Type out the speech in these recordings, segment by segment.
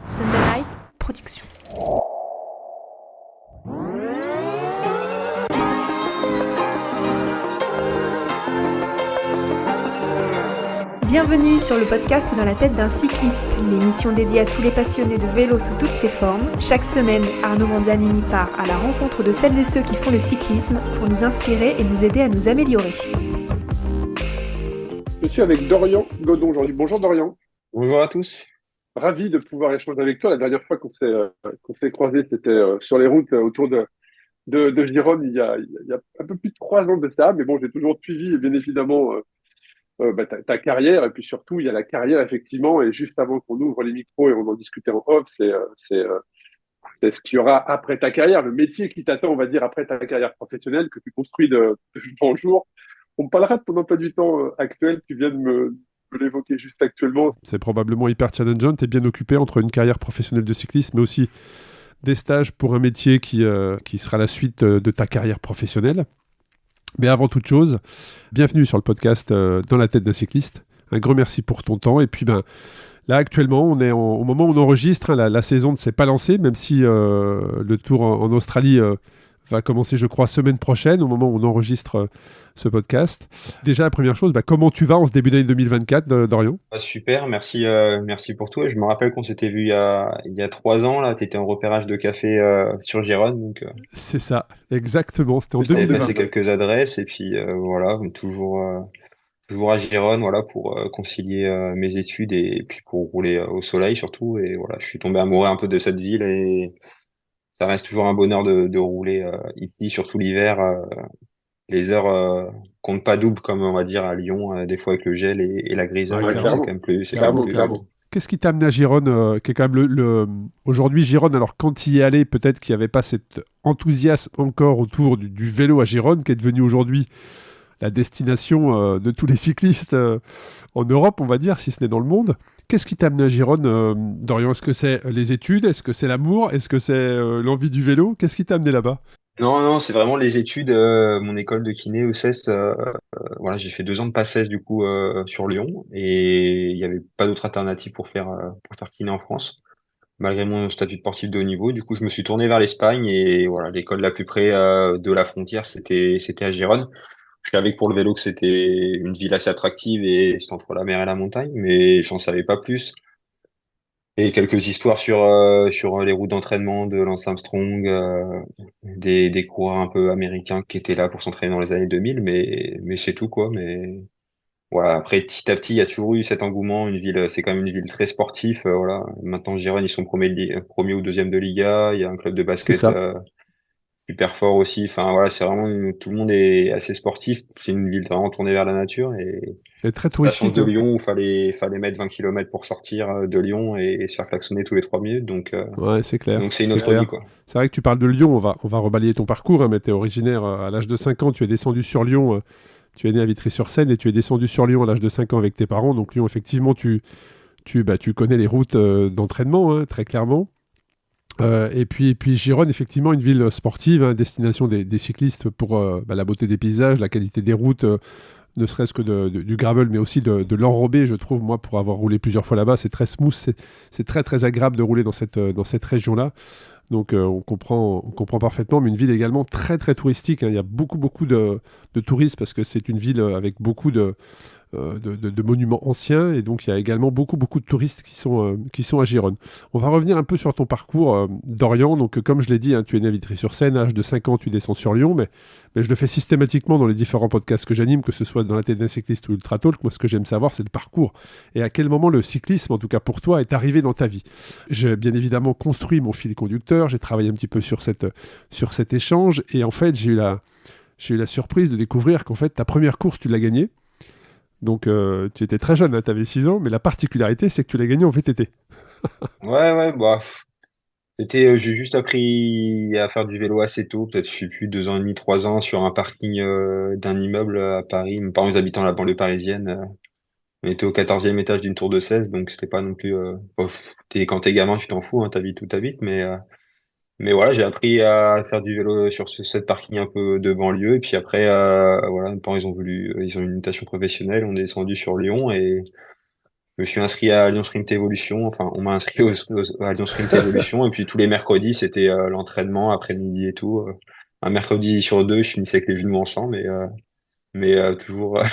Sunday Night Production. Bienvenue sur le podcast Dans la tête d'un cycliste, l'émission dédiée à tous les passionnés de vélo sous toutes ses formes. Chaque semaine, Arnaud Manzanini part à la rencontre de celles et ceux qui font le cyclisme pour nous inspirer et nous aider à nous améliorer. Je suis avec Dorian Godon aujourd'hui. Bonjour Dorian. Bonjour à tous. Ravi de pouvoir échanger avec toi. La dernière fois qu'on s'est croisés, c'était sur les routes autour de Gironde il y a un peu plus de 3 ans de ça. Mais bon, j'ai toujours suivi bien évidemment ta carrière. Et puis surtout, il y a la carrière effectivement. Et juste avant qu'on ouvre les micros et on en discutait en off, c'est ce qu'il y aura après ta carrière, le métier qui t'attend, on va dire, après ta carrière professionnelle que tu construis de jour en jour. On parlera de ton emploi du temps actuel. Tu viens de l'évoquer juste actuellement. C'est probablement hyper challengeant. Tu es bien occupé entre une carrière professionnelle de cycliste, mais aussi des stages pour un métier qui sera la suite de ta carrière professionnelle. Mais avant toute chose, bienvenue sur le podcast Dans la tête d'un cycliste. Un grand merci pour ton temps. Et puis, là, actuellement, on est au moment où on enregistre. La saison ne s'est pas lancée, même si le tour en Australie va commencer, je crois, semaine prochaine, au moment où on enregistre ce podcast. Déjà, la première chose, comment tu vas en ce début d'année 2024, Dorian ? Super, merci pour tout. Et je me rappelle qu'on s'était vu il y a 3 ans, là, tu étais en repérage de café sur Gironde. Donc, C'est ça, exactement, c'était en tu avais 2020. passé quelques adresses et puis voilà, toujours à Gironde, voilà, pour concilier mes études et puis pour rouler au soleil surtout. Et voilà, je suis tombé amoureux un peu de cette ville et ça reste toujours un bonheur de rouler ici, surtout l'hiver. Les heures comptent pas double, comme on va dire à Lyon, des fois avec le gel et la grisaille, Ouais, c'est clairement. quand même c'est quand même Clairement, plus clairement. agréable. Qu'est-ce qui t'a amené à Gironde, qui est quand même aujourd'hui Gironde, alors quand tu y es allé, peut-être qu'il n'y avait pas cet enthousiasme encore autour du vélo à Gironde, qui est devenu aujourd'hui la destination de tous les cyclistes en Europe, on va dire, si ce n'est dans le monde. Qu'est-ce qui t'a amené à Gironde, Dorian ? Est-ce que c'est les études ? Est-ce que c'est l'amour ? Est-ce que c'est l'envie du vélo ? Qu'est-ce qui t'a amené là-bas ? Non, c'est vraiment les études, mon école de kiné ECES. Voilà, j'ai fait 2 ans de PACES du coup sur Lyon et il n'y avait pas d'autre alternative pour faire kiné en France, malgré mon statut de sportif de haut niveau. Du coup, je me suis tourné vers l'Espagne et voilà, l'école la plus près de la frontière, c'était à Gérone. Je savais que pour le vélo que c'était une ville assez attractive et c'était entre la mer et la montagne, mais j'en savais pas plus. Et quelques histoires sur les routes d'entraînement de Lance Armstrong, des coureurs un peu américains qui étaient là pour s'entraîner dans les années 2000, mais c'est tout, quoi. Mais voilà, après, petit à petit, il y a toujours eu cet engouement. Une ville, c'est quand même une ville très sportive. Voilà. Maintenant, Gironne, ils sont premiers ou deuxième de Liga. Il y a un club de C'est basket ça. super fort aussi. Enfin, voilà, c'est vraiment tout le monde est assez sportif. C'est une ville vraiment tournée vers la nature et C'est très la chance touristique. de Lyon où fallait mettre 20 kilomètres pour sortir de Lyon et se faire klaxonner tous les 3 minutes. Ouais, c'est clair. Donc c'est une C'est autre vie, clair. quoi. C'est vrai que tu parles de Lyon, on va rebalayer ton parcours, mais tu es originaire à l'âge de 5 ans, tu es descendu sur Lyon, tu es né à Vitry-sur-Seine et tu es descendu sur Lyon à l'âge de 5 ans avec tes parents. Donc Lyon, effectivement, tu connais les routes d'entraînement, hein, très clairement. Et puis Gironde, effectivement, une ville sportive, hein, destination des cyclistes pour la beauté des paysages, la qualité des routes, ne serait-ce que du gravel, mais aussi de l'enrobé, je trouve, moi, pour avoir roulé plusieurs fois là-bas, c'est très smooth, c'est très très agréable de rouler dans cette région-là. Donc on comprend parfaitement, mais une ville également très très touristique, hein. Il y a beaucoup beaucoup de touristes parce que c'est une ville avec beaucoup de monuments anciens et donc il y a également beaucoup beaucoup de touristes qui sont à Gironde. On va revenir un peu sur ton parcours, Dorian. Donc comme je l'ai dit, hein, tu es né à Vitry-sur-Seine, à l'âge de 5 ans tu descends sur Lyon, mais je le fais systématiquement dans les différents podcasts que j'anime, que ce soit dans la tête d'un cycliste ou Ultra Talk. Moi ce que j'aime savoir c'est le parcours et à quel moment le cyclisme, en tout cas pour toi, est arrivé dans ta vie. J'ai bien évidemment construit mon fil conducteur, j'ai travaillé un petit peu sur cet échange et en fait j'ai eu la surprise de découvrir qu'en fait ta première course tu l'as gagnée. Donc tu étais très jeune, hein, tu avais 6 ans, mais la particularité c'est que tu l'as gagné en VTT. Ouais, bah, j'ai juste appris à faire du vélo assez tôt, peut-être, je sais plus, 2 ans et demi, 3 ans, sur un parking d'un immeuble à Paris. Mes parents, ils habitent dans la banlieue parisienne. On était au 14e étage d'une tour de 16, donc c'était pas non plus. Quand t'es gamin, tu t'en fous, hein, t'habites où t'habites, mais voilà, j'ai appris à faire du vélo sur cette parking un peu de banlieue. Et puis après, voilà, mes parents, ils ont eu une mutation professionnelle. On est descendu sur Lyon et je me suis inscrit à Lyon Sprint Evolution. Enfin, on m'a inscrit à Lyon Sprint Evolution. Et puis tous les mercredis, c'était l'entraînement après-midi et tout. Un mercredi sur deux, je finissais avec les genoux ensemble. Mais toujours,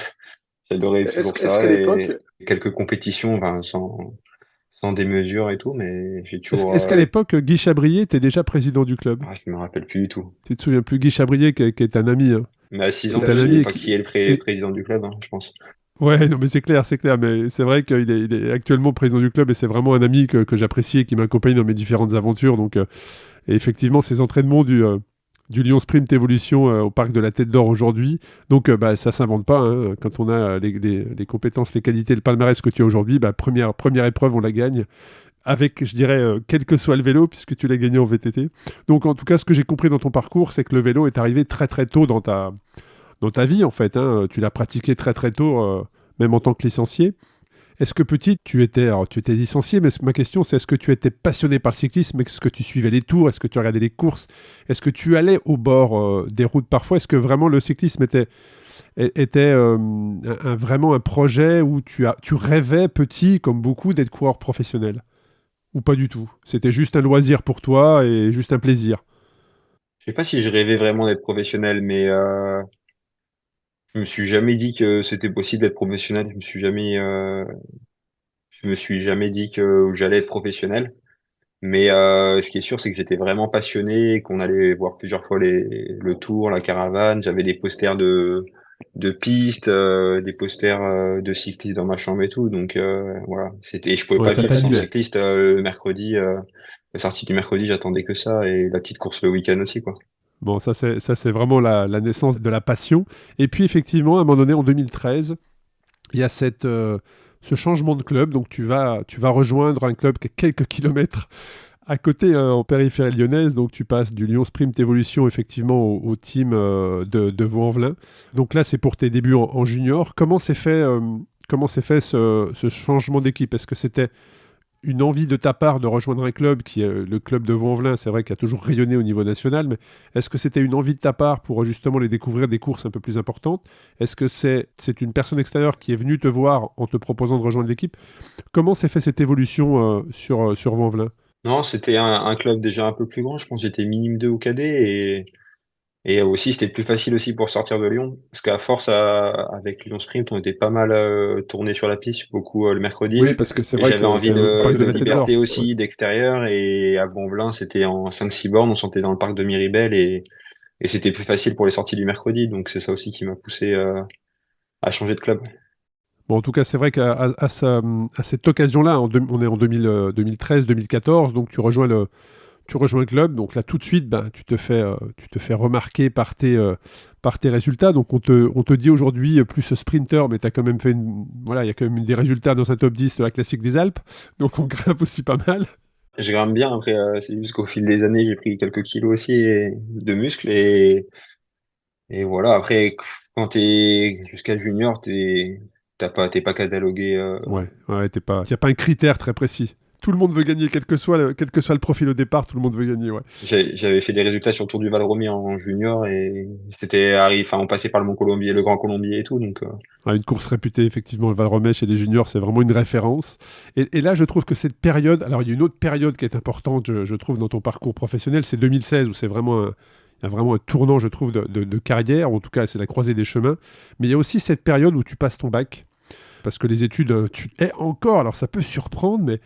j'adorais toujours Est-ce qu'à ça. l'époque, Et quelques compétitions, enfin, sans démesure et tout. Mais j'ai toujours... Est-ce qu'à l'époque, Guy Chabrier était déjà président du club? je me rappelle plus du tout. Tu te souviens plus, Guy Chabrier, qui est un ami, hein. Mais à 6 Qui ans, est un je ami sais et pas qui est le président du club, hein, je pense. Ouais, non, mais c'est clair, c'est clair. Mais c'est vrai qu'il est, il est actuellement président du club et c'est vraiment un ami que j'apprécie et qui m'accompagne dans mes différentes aventures. Donc, et effectivement, ces entraînements du Lyon Sprint Evolution au parc de la Tête d'Or aujourd'hui, donc bah, ça s'invente pas, hein. Quand on a les compétences, les qualités, le palmarès que tu as aujourd'hui, bah, première épreuve, on la gagne. Avec, je dirais, quel que soit le vélo, puisque tu l'as gagné en VTT. Donc, en tout cas, ce que j'ai compris dans ton parcours, c'est que le vélo est arrivé très très tôt dans ta vie, en fait, hein. Tu l'as pratiqué très très tôt, même en tant que licencié. Est-ce que petit, alors, tu étais licencié, mais ma question, c'est est-ce que tu étais passionné par le cyclisme? Est-ce que tu suivais les tours? Est-ce que tu regardais les courses? Est-ce que tu allais au bord des routes parfois? Est-ce que vraiment le cyclisme était vraiment un projet où tu rêvais petit, comme beaucoup, d'être coureur professionnel? Ou pas du tout? C'était juste un loisir pour toi et juste un plaisir? Je sais pas si je rêvais vraiment d'être professionnel, mais je me suis jamais dit que c'était possible d'être professionnel. Je me suis jamais dit que j'allais être professionnel. Mais ce qui est sûr, c'est que j'étais vraiment passionné, qu'on allait voir plusieurs fois le Tour, la caravane. J'avais des posters de pistes, des posters de cyclistes dans ma chambre et tout. Donc voilà, je pouvais Ouais, pas ça vivre sans t'animait. cycliste. Le mercredi, la sortie du mercredi, j'attendais que ça et la petite course le week-end aussi, quoi. Bon, ça c'est vraiment la naissance de la passion. Et puis effectivement, à un moment donné, en 2013, il y a ce changement de club. Donc tu vas rejoindre un club qui est quelques kilomètres à côté, hein, en périphérie lyonnaise. Donc tu passes du Lyon Sprint Evolution effectivement au team de Vaux-en-Velin. Donc là, c'est pour tes débuts en junior. Comment s'est fait ce changement d'équipe? Est-ce que c'était une envie de ta part de rejoindre un club qui est le club de Vaux-en-Velin, c'est vrai qu'il a toujours rayonné au niveau national, mais est-ce que c'était une envie de ta part pour justement les découvrir des courses un peu plus importantes? Est-ce que c'est une personne extérieure qui est venue te voir en te proposant de rejoindre l'équipe? Comment s'est fait cette évolution sur Vaux-en-Velin? Non, c'était un club déjà un peu plus grand. Je pense que j'étais minime 2 au cadet et aussi c'était plus facile aussi pour sortir de Lyon parce qu'à force avec Lyon Sprint, on était pas mal tourné sur la piste, beaucoup le mercredi. Oui, parce que c'est Et vrai j'avais que envie c'est le parc de de la Tête d'Or. liberté Ouais. aussi, d'extérieur. Et à Bonvelin, c'était en 5-6 bornes. On sortait dans le parc de Miribel et c'était plus facile pour les sorties du mercredi. Donc c'est ça aussi qui m'a poussé à changer de club. Bon, en tout cas, c'est vrai qu'à cette occasion-là, on est en 2013-2014, donc tu rejoins le club, donc là tout de suite, ben, tu te fais remarquer par tes résultats. Donc on te dit aujourd'hui plus sprinter, mais tu as quand même voilà, il y a quand même des résultats dans un top 10 de la classique des Alpes, donc on grimpe aussi pas mal. Je grimpe bien. Après, c'est juste qu'au fil des années, j'ai pris quelques kilos aussi de muscles et voilà. Après, quand t'es jusqu'à junior, t'es pas catalogué. Ouais, ouais, il n'y a pas un critère très précis. Tout le monde veut gagner, quel que soit le profil au départ, tout le monde veut gagner, ouais. J'avais fait des résultats sur le Tour du Val-Romy en junior et enfin, on passait par le Mont Colombier, le Grand Colombier et tout, donc. Ouais, une course réputée, effectivement, le Val-Romeix chez les juniors, c'est vraiment une référence. Et là, je trouve que cette période, alors il y a une autre période qui est importante, je trouve, dans ton parcours professionnel, c'est 2016, où il y a vraiment un tournant, je trouve, de carrière, en tout cas, c'est la croisée des chemins. Mais il y a aussi cette période où tu passes ton bac, parce que les études, tu es encore, alors ça peut surprendre, mais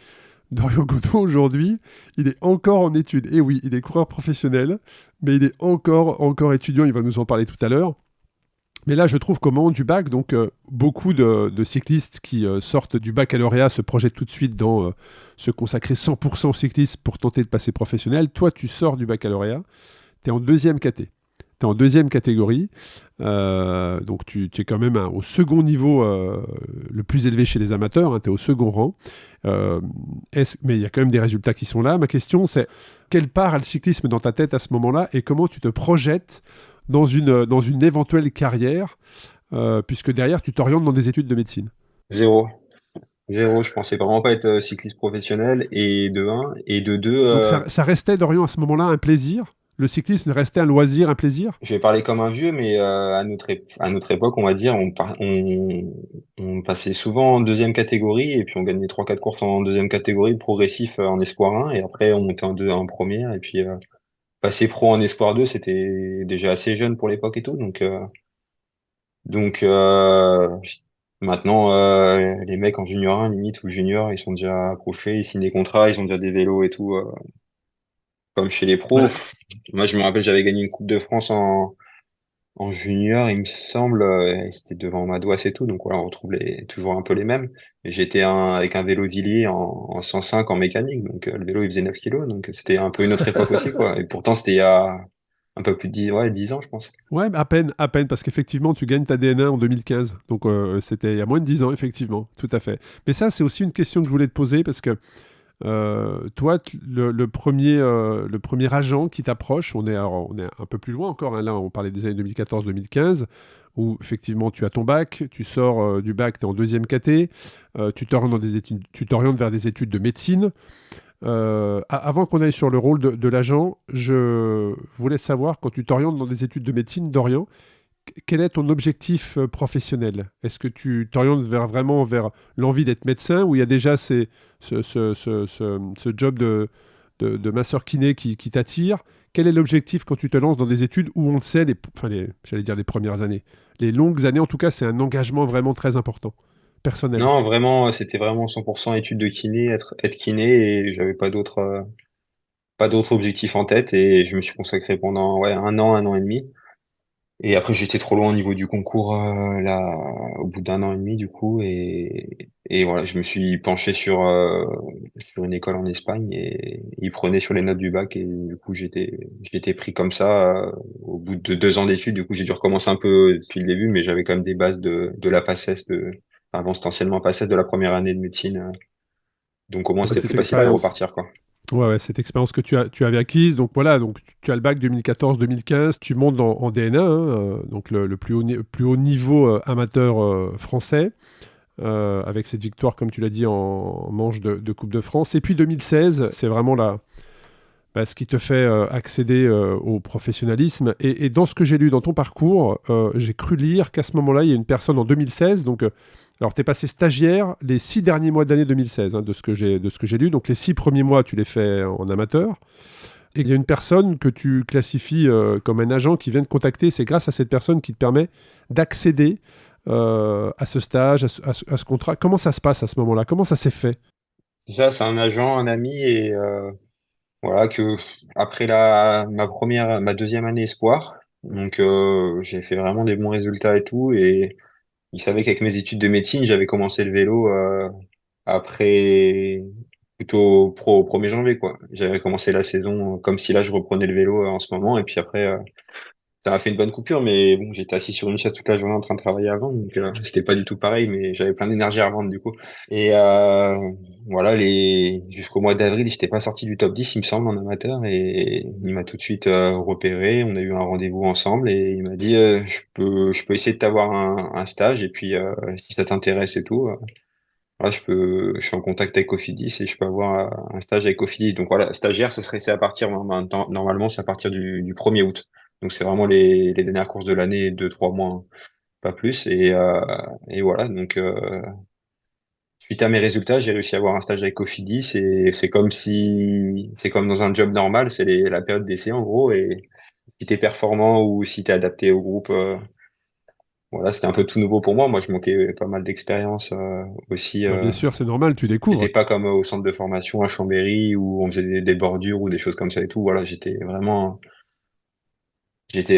Dorian Godot, aujourd'hui, il est encore en études. Et oui, il est coureur professionnel, mais il est encore étudiant, il va nous en parler tout à l'heure. Mais là, je trouve qu'au moment du bac, donc beaucoup de cyclistes qui sortent du baccalauréat se projettent tout de suite dans se consacrer 100% au cyclisme pour tenter de passer professionnel. Toi, tu sors du baccalauréat, tu es en deuxième caté. Tu es en deuxième catégorie, donc tu es quand même au second niveau le plus élevé chez les amateurs, hein, tu es au second rang. Mais il y a quand même des résultats qui sont là. Ma question, c'est quelle part a le cyclisme dans ta tête à ce moment-là et comment tu te projettes dans une éventuelle carrière, puisque derrière, tu t'orientes dans des études de médecine? Zéro. Zéro, je pensais vraiment pas être cycliste professionnel, et de un, et de deux, Donc ça restait, Dorian, à ce moment-là, un plaisir, Le cyclisme restait un loisir, un plaisir? Je vais parler comme un vieux, mais à notre époque, on va dire, on passait souvent en deuxième catégorie et puis on gagnait trois quatre courses en deuxième catégorie, progressif en espoir 1 et après on montait en première et puis passer pro en espoir 2, c'était déjà assez jeune pour l'époque et tout, donc maintenant les mecs en junior 1 limite ou junior, ils sont déjà approchés, ils signent des contrats, ils ont déjà des vélos et tout, comme chez les pros. Ouais. Moi, je me rappelle, j'avais gagné une Coupe de France en junior, il me semble, c'était devant Madouas et tout, donc voilà, on retrouve toujours un peu les mêmes. Et j'étais avec un vélo Villiers en 105 en mécanique, donc le vélo il faisait 9 kilos, donc c'était un peu une autre époque aussi, quoi. Et pourtant, c'était il y a un peu plus de 10, ouais, 10 ans, je pense. Ouais, à peine, parce qu'effectivement, tu gagnes ta DN1 en 2015. Donc, c'était il y a moins de 10 ans, effectivement, tout à fait. Mais ça, c'est aussi une question que je voulais te poser, parce que toi, le premier agent qui t'approche, on est un peu plus loin encore, hein, là, on parlait des années 2014-2015, où effectivement, tu as ton bac, tu sors du bac, tu es en deuxième caté, tu t'orientes vers des études de médecine. Avant qu'on aille sur le rôle de l'agent, je voulais savoir, quand tu t'orientes dans des études de médecine, Dorian, quel est ton objectif professionnel? Est-ce que tu t'orientes vraiment vers l'envie d'être médecin ou il y a déjà ce job de masseur kiné qui t'attire? Quel est l'objectif quand tu te lances dans des études où on le sait, j'allais dire les premières années, les longues années en tout cas, c'est un engagement vraiment très important, personnel. Non, vraiment, c'était vraiment 100% études de kiné, être kiné, et j'avais pas d'autre objectif en tête, et je me suis consacré pendant, ouais, un an et demi. Et après, j'étais trop loin au niveau du concours, là, au bout d'un an et demi, du coup, et voilà, je me suis penché sur une école en Espagne et ils prenaient sur les notes du bac et du coup, j'étais pris comme ça, au bout de 2 ans d'études. Du coup, j'ai dû recommencer un peu depuis le début, mais j'avais quand même des bases de la PACES, avant, c'était anciennement PACES de la première année de médecine. Donc, au moins, Ah bah, c'était cette plus facile à y expérience. repartir, quoi. Ouais, ouais, cette expérience que tu avais acquise, donc voilà, donc tu as le bac 2014-2015, tu montes en DNA, hein, donc le plus haut niveau amateur français, avec cette victoire, comme tu l'as dit, en manche de Coupe de France. Et puis 2016, c'est vraiment ce qui te fait accéder au professionnalisme. Et dans ce que j'ai lu dans ton parcours, j'ai cru lire qu'à ce moment-là, il y a une personne en 2016, donc alors, tu es passé stagiaire les 6 derniers mois de l'année 2016, hein, de ce que j'ai lu. Donc, les 6 premiers mois, tu les fais en amateur. Et il y a une personne que tu classifies comme un agent qui vient te contacter. C'est grâce à cette personne qui te permet d'accéder à ce stage, à ce contrat. Comment ça se passe à ce moment-là? Comment ça s'est fait? C'est ça, c'est un agent, un ami et voilà que après ma deuxième année espoir, donc j'ai fait vraiment des bons résultats et tout, et il savait qu'avec mes études de médecine, j'avais commencé le vélo après plutôt au 1er janvier quoi. J'avais commencé la saison comme si là je reprenais le vélo en ce moment, et puis après ça m'a fait une bonne coupure, mais bon, j'étais assis sur une chaise toute la journée en train de travailler avant, donc c'était pas du tout pareil, mais j'avais plein d'énergie à revendre du coup. Et voilà, jusqu'au mois d'avril, j'étais pas sorti du top 10, il me semble, en amateur, et il m'a tout de suite repéré. On a eu un rendez-vous ensemble, et il m'a dit, je peux essayer de t'avoir un stage, et puis si ça t'intéresse et tout, voilà, je suis en contact avec Cofidis et je peux avoir un stage avec Cofidis. Donc voilà, stagiaire, c'est à partir, normalement, c'est à partir du 1er août. Donc c'est vraiment les dernières courses de l'année, 2, 3 mois, hein, pas plus. Et voilà, donc suite à mes résultats, j'ai réussi à avoir un stage avec Cofidis et c'est comme dans un job normal, c'est la période d'essai en gros. Et si t'es performant ou si t'es adapté au groupe, voilà, c'était un peu tout nouveau pour moi. Moi, je manquais pas mal d'expérience aussi. Bah, bien sûr, c'est normal, tu J'étais découvres. pas comme au centre de formation à Chambéry où on faisait des bordures ou des choses comme ça et tout. Voilà,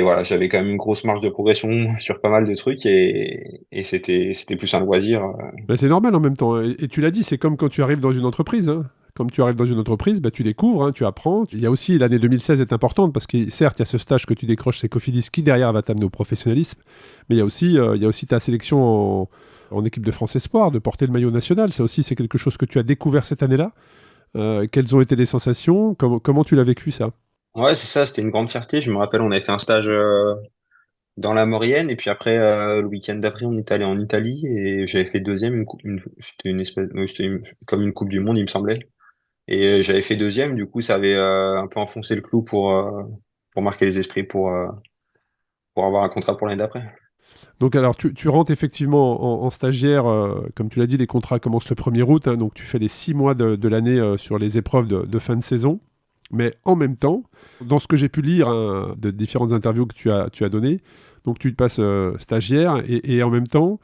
voilà, j'avais quand même une grosse marge de progression sur pas mal de trucs et c'était plus un loisir. Bah, c'est normal en même temps, hein. Et tu l'as dit, c'est comme quand tu arrives dans une entreprise, hein. Comme tu arrives dans une entreprise, bah, tu découvres, hein, tu apprends. Il y a aussi, l'année 2016 est importante parce que certes, il y a ce stage que tu décroches, c'est Cofidis qui derrière va t'amener au professionnalisme. Mais il y a aussi ta sélection en équipe de France Espoir, de porter le maillot national. Ça aussi, c'est quelque chose que tu as découvert cette année-là. Quelles ont été les sensations? Comment tu l'as vécu ça? Ouais, c'est ça, c'était une grande fierté. Je me rappelle, on avait fait un stage dans la Maurienne et puis après, le week-end d'après, on est allé en Italie et j'avais fait deuxième. C'était une espèce, comme une Coupe du Monde, il me semblait. Et j'avais fait deuxième, du coup, ça avait un peu enfoncé le clou pour marquer les esprits pour avoir un contrat pour l'année d'après. Donc alors tu rentres effectivement en stagiaire, comme tu l'as dit, les contrats commencent le 1er août, hein, donc tu fais les 6 mois de l'année sur les épreuves de fin de saison. Mais en même temps, dans ce que j'ai pu lire hein, de différentes interviews que tu as données, donc tu te passes stagiaire et en même temps,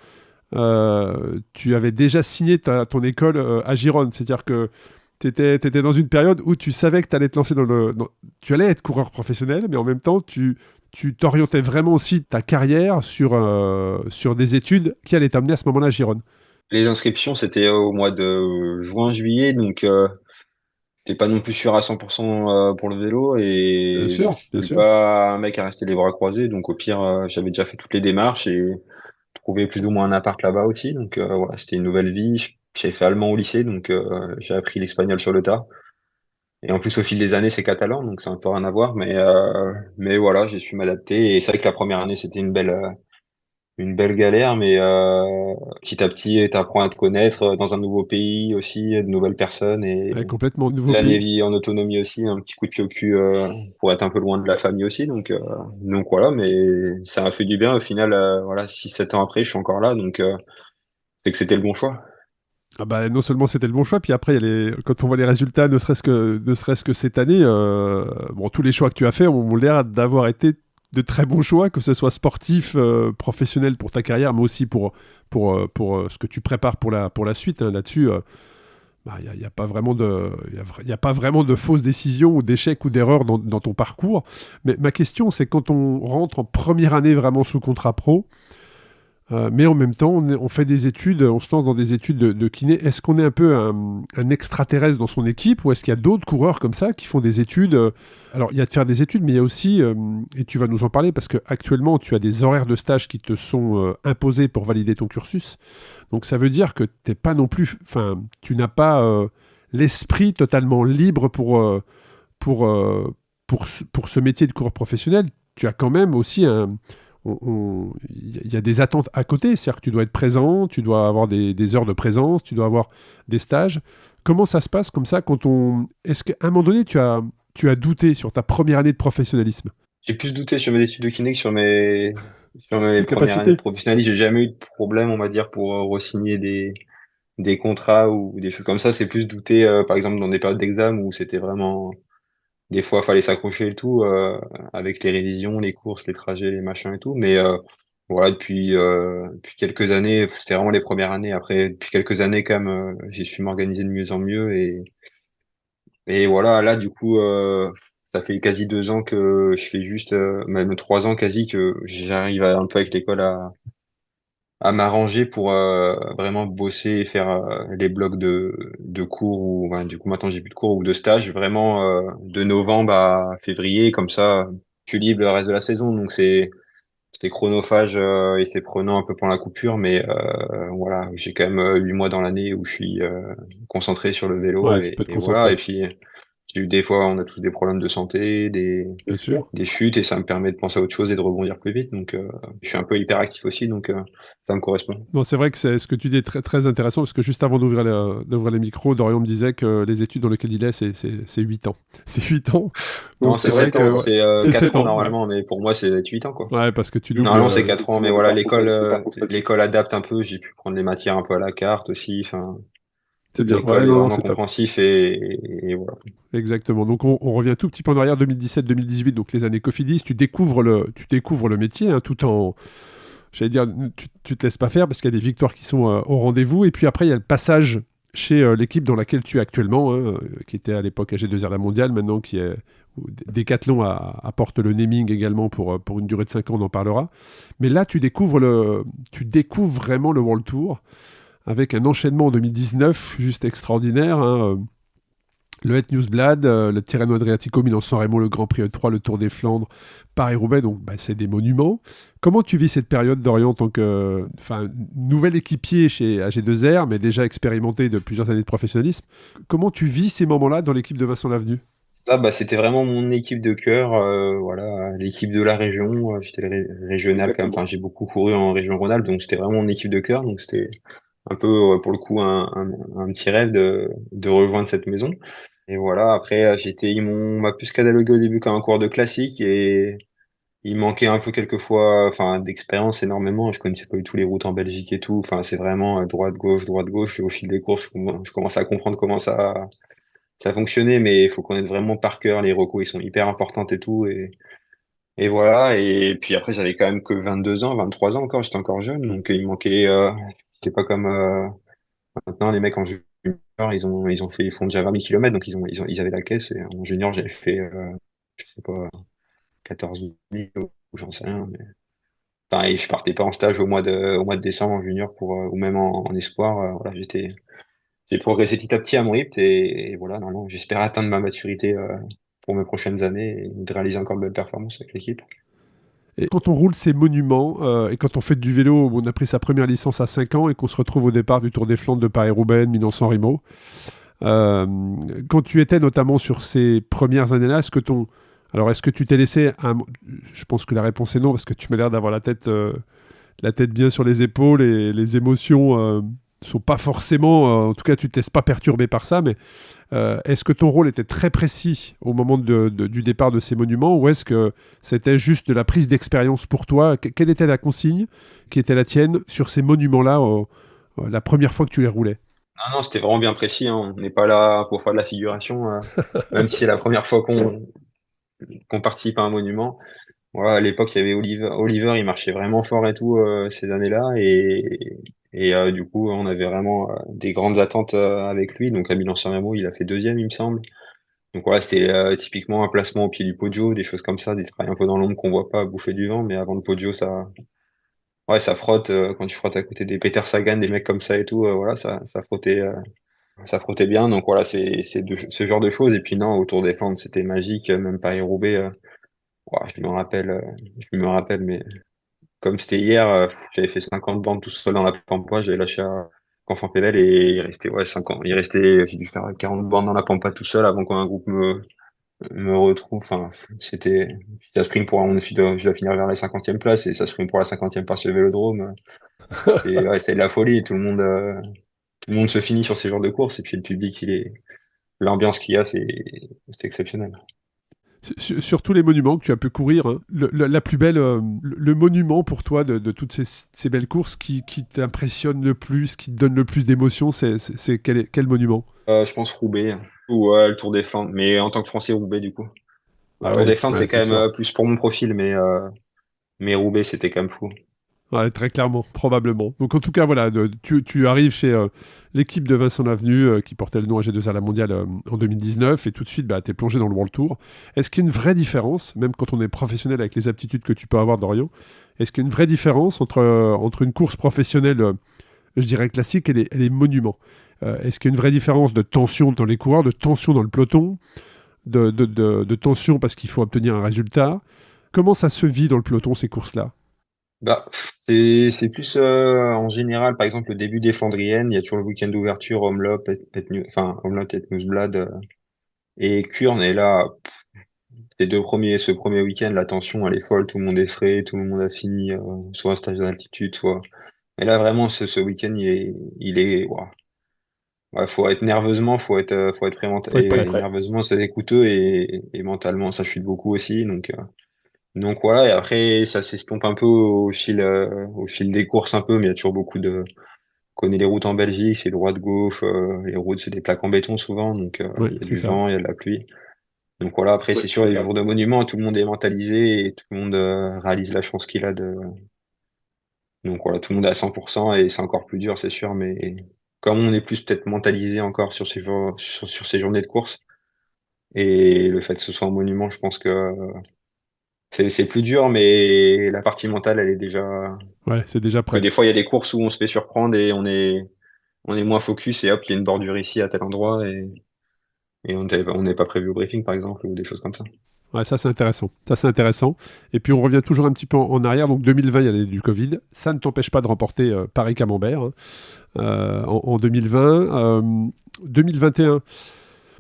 tu avais déjà signé ton école à Gironne. C'est-à-dire que tu étais dans une période où tu savais que tu allais te lancer tu allais être coureur professionnel, mais en même temps, tu t'orientais vraiment aussi ta carrière sur des études qui allaient t'amener à ce moment-là à Gironne. Les inscriptions, c'était au mois de juin-juillet, donc t'es pas non plus sûr à 100% pour le vélo Bien et sûr, je bien suis sûr. pas un mec à rester les bras croisés, donc au pire, j'avais déjà fait toutes les démarches et trouvé plus ou moins un appart là-bas aussi, donc voilà, c'était une nouvelle vie. J'avais fait allemand au lycée, donc j'ai appris l'espagnol sur le tas. Et en plus, au fil des années, c'est catalan, donc c'est un peu rien à voir, mais voilà, j'ai su m'adapter. Et c'est vrai que la première année, c'était une belle galère, mais petit à petit, t'apprends à te connaître dans un nouveau pays aussi, de nouvelles personnes et Ouais, complètement nouveau l'année pays. vie en autonomie aussi, un petit coup de pied au cul pour être un peu loin de la famille aussi. Donc voilà, mais ça m'a fait du bien. Au final, voilà, 6-7 ans après, je suis encore là, donc c'est que c'était le bon choix. Ah bah, non seulement c'était le bon choix, puis après, quand on voit les résultats, ne serait-ce que cette année, bon, tous les choix que tu as faits ont l'air d'avoir été de très bons choix, que ce soit sportif, professionnel pour ta carrière, mais aussi pour ce que tu prépares pour la suite. Hein. Là-dessus, il y a pas vraiment y a pas vraiment de fausses décisions ou d'échecs ou d'erreurs dans ton parcours. Mais ma question, c'est quand on rentre en première année vraiment sous contrat pro, mais en même temps, on fait des études, on se lance dans des études de kiné. Est-ce qu'on est un peu un extraterrestre dans son équipe ou est-ce qu'il y a d'autres coureurs comme ça qui font des études Alors, il y a de faire des études, mais il y a aussi, et tu vas nous en parler, parce qu'actuellement, tu as des horaires de stage qui te sont imposés pour valider ton cursus. Donc, ça veut dire que t'es pas non plus, enfin, tu n'as pas l'esprit totalement libre pour, pour ce métier de coureur professionnel. Tu as quand même aussi il y a des attentes à côté, c'est-à-dire que tu dois être présent, tu dois avoir des heures de présence, tu dois avoir des stages. Comment ça se passe comme ça Est-ce qu'à un moment donné, tu as douté sur ta première année de professionnalisme? J'ai plus douté sur mes études de kiné que sur mes Tes premières années de capacités? professionnalisme. J'ai jamais eu de problème, on va dire, pour re-signer des contrats ou des choses comme ça. C'est plus douter, par exemple, dans des périodes d'examen où c'était vraiment, des fois, fallait s'accrocher et tout, avec les révisions, les courses, les trajets, les machins et tout. Mais voilà, depuis quelques années, c'était vraiment les premières années. Après, depuis quelques années, quand même, j'ai su m'organiser de mieux en mieux et voilà, là, du coup, ça fait quasi 2 ans que je fais juste, même 3 ans quasi, que j'arrive un peu avec l'école à m'arranger pour vraiment bosser et faire les blocs de cours ou ouais, du coup maintenant j'ai plus de cours ou de stage vraiment de novembre à février comme ça je suis libre le reste de la saison donc c'est chronophage et c'est prenant un peu pour la coupure mais voilà j'ai quand même 8 mois dans l'année où je suis concentré sur le vélo Ouais, tu peux te et voilà concentrer, et puis j'ai eu des fois on a tous des problèmes de santé bien sûr. des chutes et ça me permet de penser à autre chose et de rebondir plus vite. Donc, je suis un peu hyperactif aussi, donc ça me correspond. Bon, c'est vrai que ce que tu dis est très, très intéressant, parce que juste avant d'ouvrir les micros, Dorian me disait que les études dans lesquelles il est, c'est 8 ans. C'est 8 ans. Non, Donc c'est c'est vrai 7 que ans, ouais, c'est c'est 4 7 ans ans. Ouais, normalement, mais pour moi, c'est 8 ans, quoi. ouais parce que tu doubles. Normalement, c'est 4 ans, mais Effectivement, voilà, l'école le parcours s'ajuste. l'école adapte un peu. J'ai pu prendre les matières un peu à la carte aussi. Enfin, C'est bien. Ouais, l'école est non, non, vraiment c'est top. compréhensif et voilà. Exactement. Donc on revient tout petit peu en arrière, 2017-2018, donc les années Cofidis. Tu découvres le métier, hein, tout en. J'allais dire, tu te laisses pas faire parce qu'il y a des victoires qui sont au rendez-vous. Et puis après, il y a le passage chez l'équipe dans laquelle tu es actuellement, hein, qui était à l'époque AG2R La Mondiale, maintenant qui est. Où Decathlon apporte le naming également pour une durée de 5 ans, on en parlera. Mais là, tu découvres vraiment le World Tour avec un enchaînement en 2019 juste extraordinaire. Hein, le Het Newsblad, le Tirreno Adriatico, Milan-San Remo, le Grand Prix E3, le Tour des Flandres, Paris-Roubaix, donc c'est des monuments. Comment tu vis cette période, Dorian, en tant que nouvel équipier chez AG2R, mais déjà expérimenté de plusieurs années de professionnalisme? Comment tu vis ces moments-là dans l'équipe de Vincent Lavenu? Là, bah, c'était vraiment mon équipe de cœur, voilà, l'équipe de la région. J'étais le régional quand même. Enfin, Exactement. j'ai beaucoup couru en région Rhône-Alpes, donc c'était vraiment mon équipe de cœur. Donc c'était un peu, pour le coup, un petit rêve de rejoindre cette maison. Et voilà, après, m'a plus catalogué au début comme un coureur de classique et il manquait un peu quelquefois, enfin, d'expérience énormément. Je connaissais pas du tout les routes en Belgique et tout. Enfin, c'est vraiment droite, gauche, droite, gauche. Et au fil des courses, je commence à comprendre comment ça fonctionnait, mais il faut connaître vraiment par cœur les recos. Ils sont hyper importantes et tout. Et voilà. Et puis après, j'avais quand même que 22 ans, 23 ans encore. J'étais encore jeune. Donc, il manquait, c'était pas comme, maintenant, les mecs en junior, ils font déjà 20 000 kilomètres, donc ils avaient la caisse. Et en junior, j'avais fait, je sais pas, 14 000 ou j'en sais rien. Mais... Enfin, et je partais pas en stage au mois de décembre en junior ou même en espoir. Voilà, j'ai progressé petit à petit à mon rythme et voilà, normalement, j'espère atteindre ma maturité, pour mes prochaines années et de réaliser encore de belles performances avec l'équipe. Et quand on roule ces monuments, et quand on fait du vélo, on a pris sa première licence à 5 ans et qu'on se retrouve au départ du Tour des Flandres de Paris-Roubaix, Milan-San Remo, quand tu étais notamment sur ces premières années-là, est-ce que tu t'es laissé Je pense que la réponse est non, parce que tu m'as l'air d'avoir la tête bien sur les épaules et les émotions sont pas forcément... en tout cas, tu ne te laisses pas perturber par ça, mais est-ce que ton rôle était très précis au moment du départ de ces monuments, ou est-ce que c'était juste de la prise d'expérience pour toi? Quelle était la consigne qui était la tienne sur ces monuments-là, la première fois que tu les roulais? Non, non, c'était vraiment bien précis, hein. On n'est pas là pour faire de la figuration, même si c'est la première fois qu'on participe à un monument. Voilà, à l'époque, il y avait Oliver, il marchait vraiment fort et tout, ces années-là. Et du coup, on avait vraiment des grandes attentes avec lui. Donc à Milan-San Remo, il a fait deuxième, il me semble. Donc voilà, c'était typiquement un placement au pied du Poggio, des choses comme ça, des trails un peu dans l'ombre qu'on voit pas bouffer du vent. Mais avant le Poggio, ouais, ça frotte, quand tu frottes à côté des Peter Sagan, des mecs comme ça et tout. Voilà, ça frottait bien. Donc voilà, ce genre de choses. Et puis non, autour des Flandres, c'était magique. Même Paris-Roubaix, ouah, je me rappelle, mais comme c'était hier, j'avais fait 50 bandes tout seul dans la pampa, j'avais lâché à Canfin-Pédel et il restait, ouais, 50, j'ai dû faire 40 bandes dans la pampa tout seul avant qu'un groupe me retrouve. Enfin, ça sprint je dois finir vers la 50e place et ça sprint pour la 50e place sur le Vélodrome. Et ouais, c'est de la folie, tout le monde se finit sur ces genres de courses et puis le public, l'ambiance qu'il y a, c'est exceptionnel. Sur tous les monuments que tu as pu courir, hein, la plus belle, le monument pour toi de toutes ces belles courses qui t'impressionne le plus, qui te donne le plus d'émotion, c'est quel monument? Je pense Roubaix ou le Tour des Flandres, mais en tant que Français, Roubaix du coup. Le Ah Tour ouais, des Flandres, ouais, c'est quand c'est même sûr. plus pour mon profil, mais Roubaix, c'était quand même fou. Ouais, très clairement, probablement. Donc en tout cas, voilà, tu arrives chez l'équipe de Vincent Lavenu qui portait le nom AG2R La Mondiale en 2019 et tout de suite, tu es plongé dans le World Tour. Est-ce qu'il y a une vraie différence, même quand on est professionnel avec les aptitudes que tu peux avoir, Dorian, est-ce qu'il y a une vraie différence entre une course professionnelle, je dirais classique, et les monuments? Est-ce qu'il y a une vraie différence de tension dans les coureurs, de tension dans le peloton, de tension parce qu'il faut obtenir un résultat? Comment ça se vit dans le peloton, ces courses-là? Bah, c'est plus en général, par exemple, le début des Flandriennes, il y a toujours le week-end d'ouverture, Omloop, Omloop et Nieuwsblad et Kuurne. Et là, ce premier week-end, la tension, elle est folle, tout le monde est frais, tout le monde a fini soit un stage d'altitude, soit. Mais là, vraiment, ce week-end, ouah. Ouais, faut être nerveusement, faut être Faut être prêt. nerveusement, c'est coûteux et mentalement, ça chute beaucoup aussi. Donc voilà. Et après, ça s'estompe un peu au fil des courses un peu, mais il y a toujours on connaît les routes en Belgique, c'est droite-gauche, les routes, c'est des plaques en béton souvent, donc Ouais, il y a c'est du ça. vent, il y a de la pluie. Donc voilà, après, Ouais, c'est sûr, c'est les ça. jours de monument, tout le monde est mentalisé et tout le monde réalise la chance qu'il a de. Donc voilà, tout le monde est à 100% et c'est encore plus dur, c'est sûr, mais comme on est plus peut-être mentalisé encore sur ces jours, sur ces journées de course, et le fait que ce soit un monument, je pense que c'est plus dur, mais la partie mentale, elle est déjà. Ouais, c'est déjà Que prêt. des fois, il y a des courses où on se fait surprendre et on est moins focus et hop, il y a une bordure ici à tel endroit et on n'est pas prévu au briefing, par exemple, ou des choses comme ça. Ouais, ça c'est intéressant. Ça c'est intéressant. Et puis on revient toujours un petit peu en arrière. Donc 2020, il y a l'année du Covid. Ça ne t'empêche pas de remporter Paris-Camembert, hein, en 2020. 2021,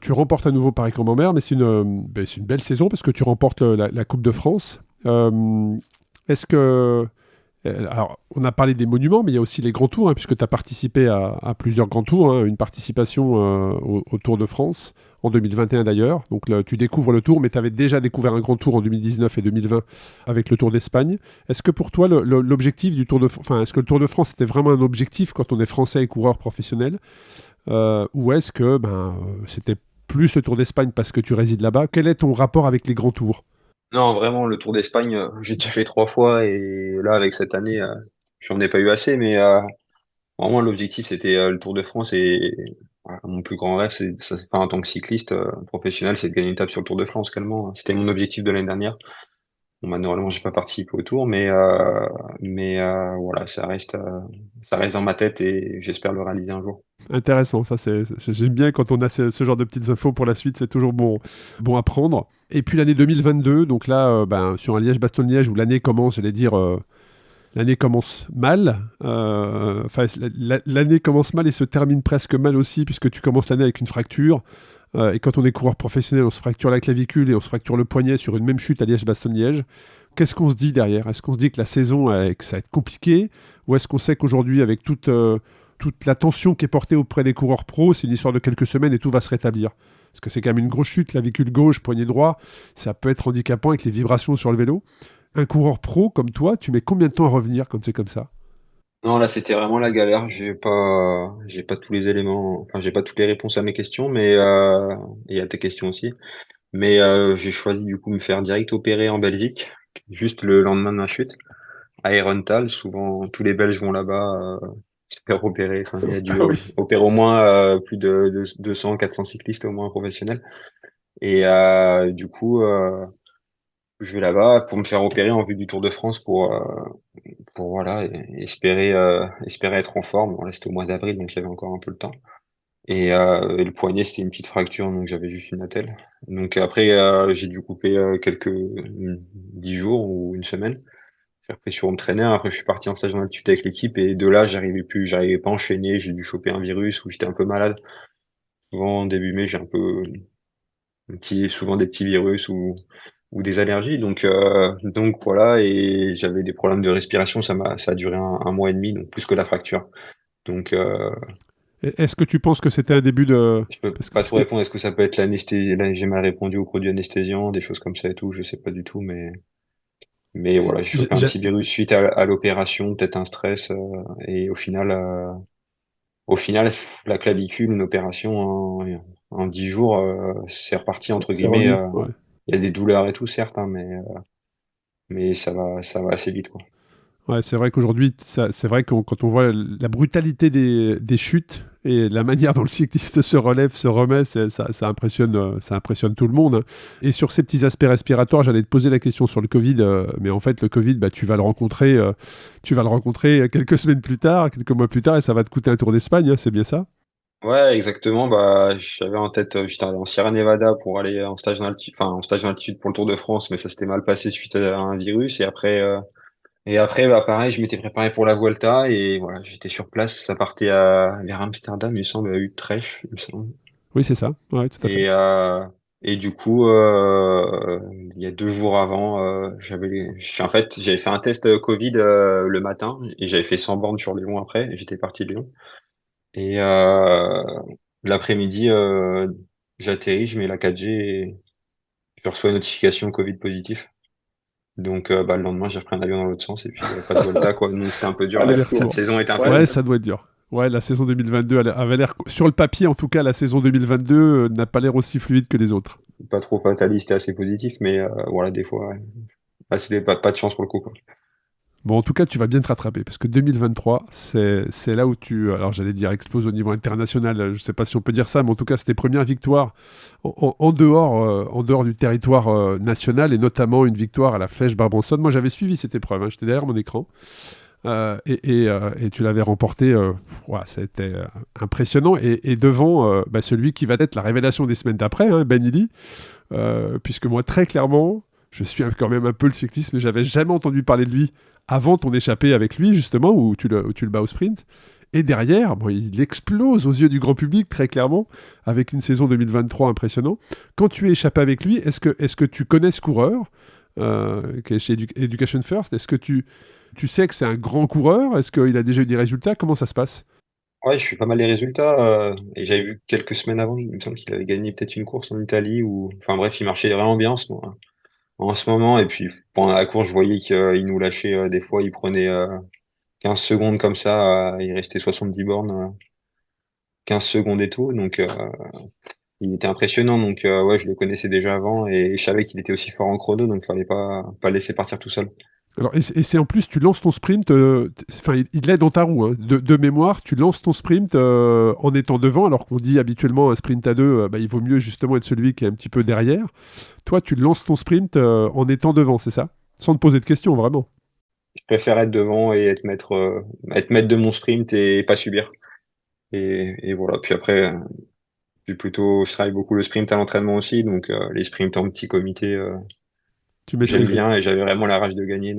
tu remportes à nouveau Paris-Camembert, mais c'est une belle saison parce que tu remportes la Coupe de France. Est-ce que... Alors, on a parlé des monuments, mais il y a aussi les grands tours, hein, puisque tu as participé à plusieurs grands tours, hein, une participation au Tour de France en 2021 d'ailleurs. Donc là, tu découvres le Tour, mais tu avais déjà découvert un grand Tour en 2019 et 2020 avec le Tour d'Espagne. Est-ce que pour toi, l'objectif du Tour de France, est-ce que le Tour de France était vraiment un objectif quand on est français et coureur professionnel, ou est-ce que c'était plus le Tour d'Espagne parce que tu résides là-bas? Quel est ton rapport avec les grands tours? Non, vraiment, le Tour d'Espagne, j'ai déjà fait 3 fois et là, avec cette année, j'en ai pas eu assez, mais vraiment, l'objectif, c'était le Tour de France et voilà, mon plus grand rêve, en tant que cycliste professionnel, c'est de gagner une étape sur le Tour de France, calmement. C'était mon objectif de l'année dernière. Bon, malheureusement, j'ai pas participé au Tour, mais voilà, ça reste dans ma tête et j'espère le réaliser un jour. Intéressant, ça j'aime bien quand on a ce genre de petites infos pour la suite, c'est toujours bon à prendre. Et puis l'année 2022, donc là, sur un Liège-Bastogne-Liège où l'année commence, j'allais dire, l'année commence mal. L'année commence mal et se termine presque mal aussi, puisque tu commences l'année avec une fracture. Et quand on est coureur professionnel, on se fracture la clavicule et on se fracture le poignet sur une même chute à Liège-Bastogne-Liège. Qu'est-ce qu'on se dit derrière? Est-ce qu'on se dit que la saison, que ça va être compliqué? Ou est-ce qu'on sait qu'aujourd'hui, avec toute la tension qui est portée auprès des coureurs pros, c'est une histoire de quelques semaines et tout va se rétablir? Parce que c'est quand même une grosse chute, clavicule gauche, poignet droit, ça peut être handicapant avec les vibrations sur le vélo. Un coureur pro comme toi, tu mets combien de temps à revenir quand c'est comme ça? Non, là, c'était vraiment la galère. J'ai pas tous les éléments, enfin, j'ai pas toutes les réponses à mes questions, mais et à tes questions aussi. Mais j'ai choisi du coup de me faire direct opérer en Belgique, juste le lendemain de ma chute, à Herentals. Souvent, tous les Belges vont là-bas se faire opérer. Enfin, il y a dû Ah oui. opérer au moins plus de 200, 400 cyclistes au moins professionnels. Et du coup, je vais là-bas pour me faire opérer en vue du Tour de France pour voilà espérer être en forme. Bon, là, c'était au mois d'avril, donc il y avait encore un peu le temps. Et le poignet, c'était une petite fracture, donc j'avais juste une attelle. Donc après, j'ai dû couper 10 jours ou une semaine. J'ai repris sur home trainer. Après, je suis parti en stage en altitude avec l'équipe et de là, j'arrivais pas à enchaîner. J'ai dû choper un virus ou j'étais un peu malade. Souvent, début mai, j'ai souvent des petits virus ou des allergies. Donc voilà, et j'avais des problèmes de respiration. Ça a duré un mois et demi, donc plus que la fracture. Donc, Est-ce que tu penses que c'était un début de... je peux Parce que pas trop répondre. Est-ce que ça peut être l'anesthésie? Là, j'ai mal répondu aux produits anesthésiants, des choses comme ça et tout. Je sais pas du tout, mais voilà, j'ai chopé un petit virus suite à l'opération, peut-être un stress, et au final, la clavicule, une opération en 10 jours, c'est reparti entre c'est guillemets. revenu, ouais. Il y a des douleurs et tout, certes, hein, mais ça va assez vite, quoi. Ouais, c'est vrai qu'aujourd'hui, c'est vrai que quand on voit la brutalité des chutes et la manière dont le cycliste se relève, se remet, ça impressionne tout le monde, hein. Et sur ces petits aspects respiratoires, j'allais te poser la question sur le Covid, mais en fait, le Covid, tu vas le rencontrer quelques semaines plus tard, quelques mois plus tard, et ça va te coûter un Tour d'Espagne, hein, c'est bien ça? Ouais, exactement. Bah, j'avais en tête, j'étais allé en Sierra Nevada pour aller en stage d'altitude pour le Tour de France, mais ça s'était mal passé suite à un virus. Et après, bah, pareil, je m'étais préparé pour la Vuelta et voilà, j'étais sur place. Ça partait vers Amsterdam, il me semble, à Utrecht, il me semble. Oui, c'est ça, ouais, tout à fait. Et, euh, et du coup, il y a 2 jours avant, en fait, j'avais fait un test Covid le matin et j'avais fait 100 bornes sur Lyon après. Et j'étais parti de Lyon. Et l'après-midi, j'atterris, je mets la 4G et je reçois une notification Covid positif. Donc, le lendemain, j'ai repris un avion dans l'autre sens et puis pas de Volta, quoi. Donc, c'était un peu dur. Aller-retour. Cette saison était un peu Ouais, Ouais, longue. ça doit être dur. Ouais, la saison 2022 avait l'air... Sur le papier, en tout cas, la saison 2022 n'a pas l'air aussi fluide que les autres. Pas trop fataliste et assez positif, mais voilà, des fois, ouais. Là, c'était pas de chance pour le coup, quoi. Bon, en tout cas, tu vas bien te rattraper, parce que 2023, c'est là où tu... Alors, j'allais dire explose au niveau international, je ne sais pas si on peut dire ça, mais en tout cas, c'est tes premières victoires en dehors du territoire national, et notamment une victoire à la Flèche Barbançonne. Moi, j'avais suivi cette épreuve, hein, j'étais derrière mon écran. Et tu l'avais remporté, c'était impressionnant, et devant celui qui va être la révélation des semaines d'après, hein, Ben Illy, puisque moi très clairement, je suis quand même un peu le cyclisme, mais j'avais jamais entendu parler de lui avant ton échappée avec lui justement, où tu le bats au sprint, et derrière, il explose aux yeux du grand public très clairement, avec une saison 2023 impressionnante. Quand tu es échappé avec lui, est-ce que tu connais ce coureur qui est chez Education First? Est-ce que tu sais que c'est un grand coureur? Est-ce qu'il a déjà eu des résultats? Comment ça se passe? Ouais, je suis pas mal les résultats. Et j'avais vu quelques semaines avant, il me semble qu'il avait gagné peut-être une course en Italie ou, enfin bref, il marchait vraiment bien en ce moment. Et puis pendant la course, je voyais qu'il nous lâchait des fois, il prenait 15 secondes comme ça, il restait 70 bornes, 15 secondes et tout. Donc il était impressionnant. Donc ouais, je le connaissais déjà avant et je savais qu'il était aussi fort en chrono, donc fallait pas le laisser partir tout seul. Alors, et c'est en plus, tu lances ton sprint, enfin, il est dans ta roue, hein. De mémoire, tu lances ton sprint en étant devant, alors qu'on dit habituellement un sprint à deux, bah, il vaut mieux justement être celui qui est un petit peu derrière. Toi, tu lances ton sprint en étant devant, c'est ça? Sans te poser de questions, vraiment. Je préfère être devant et être maître de mon sprint et pas subir. Et voilà. Puis après, je travaille beaucoup le sprint à l'entraînement aussi, donc les sprints en petit comité, Tu j'aime maîtrises. bien et j'avais vraiment la rage de gagner.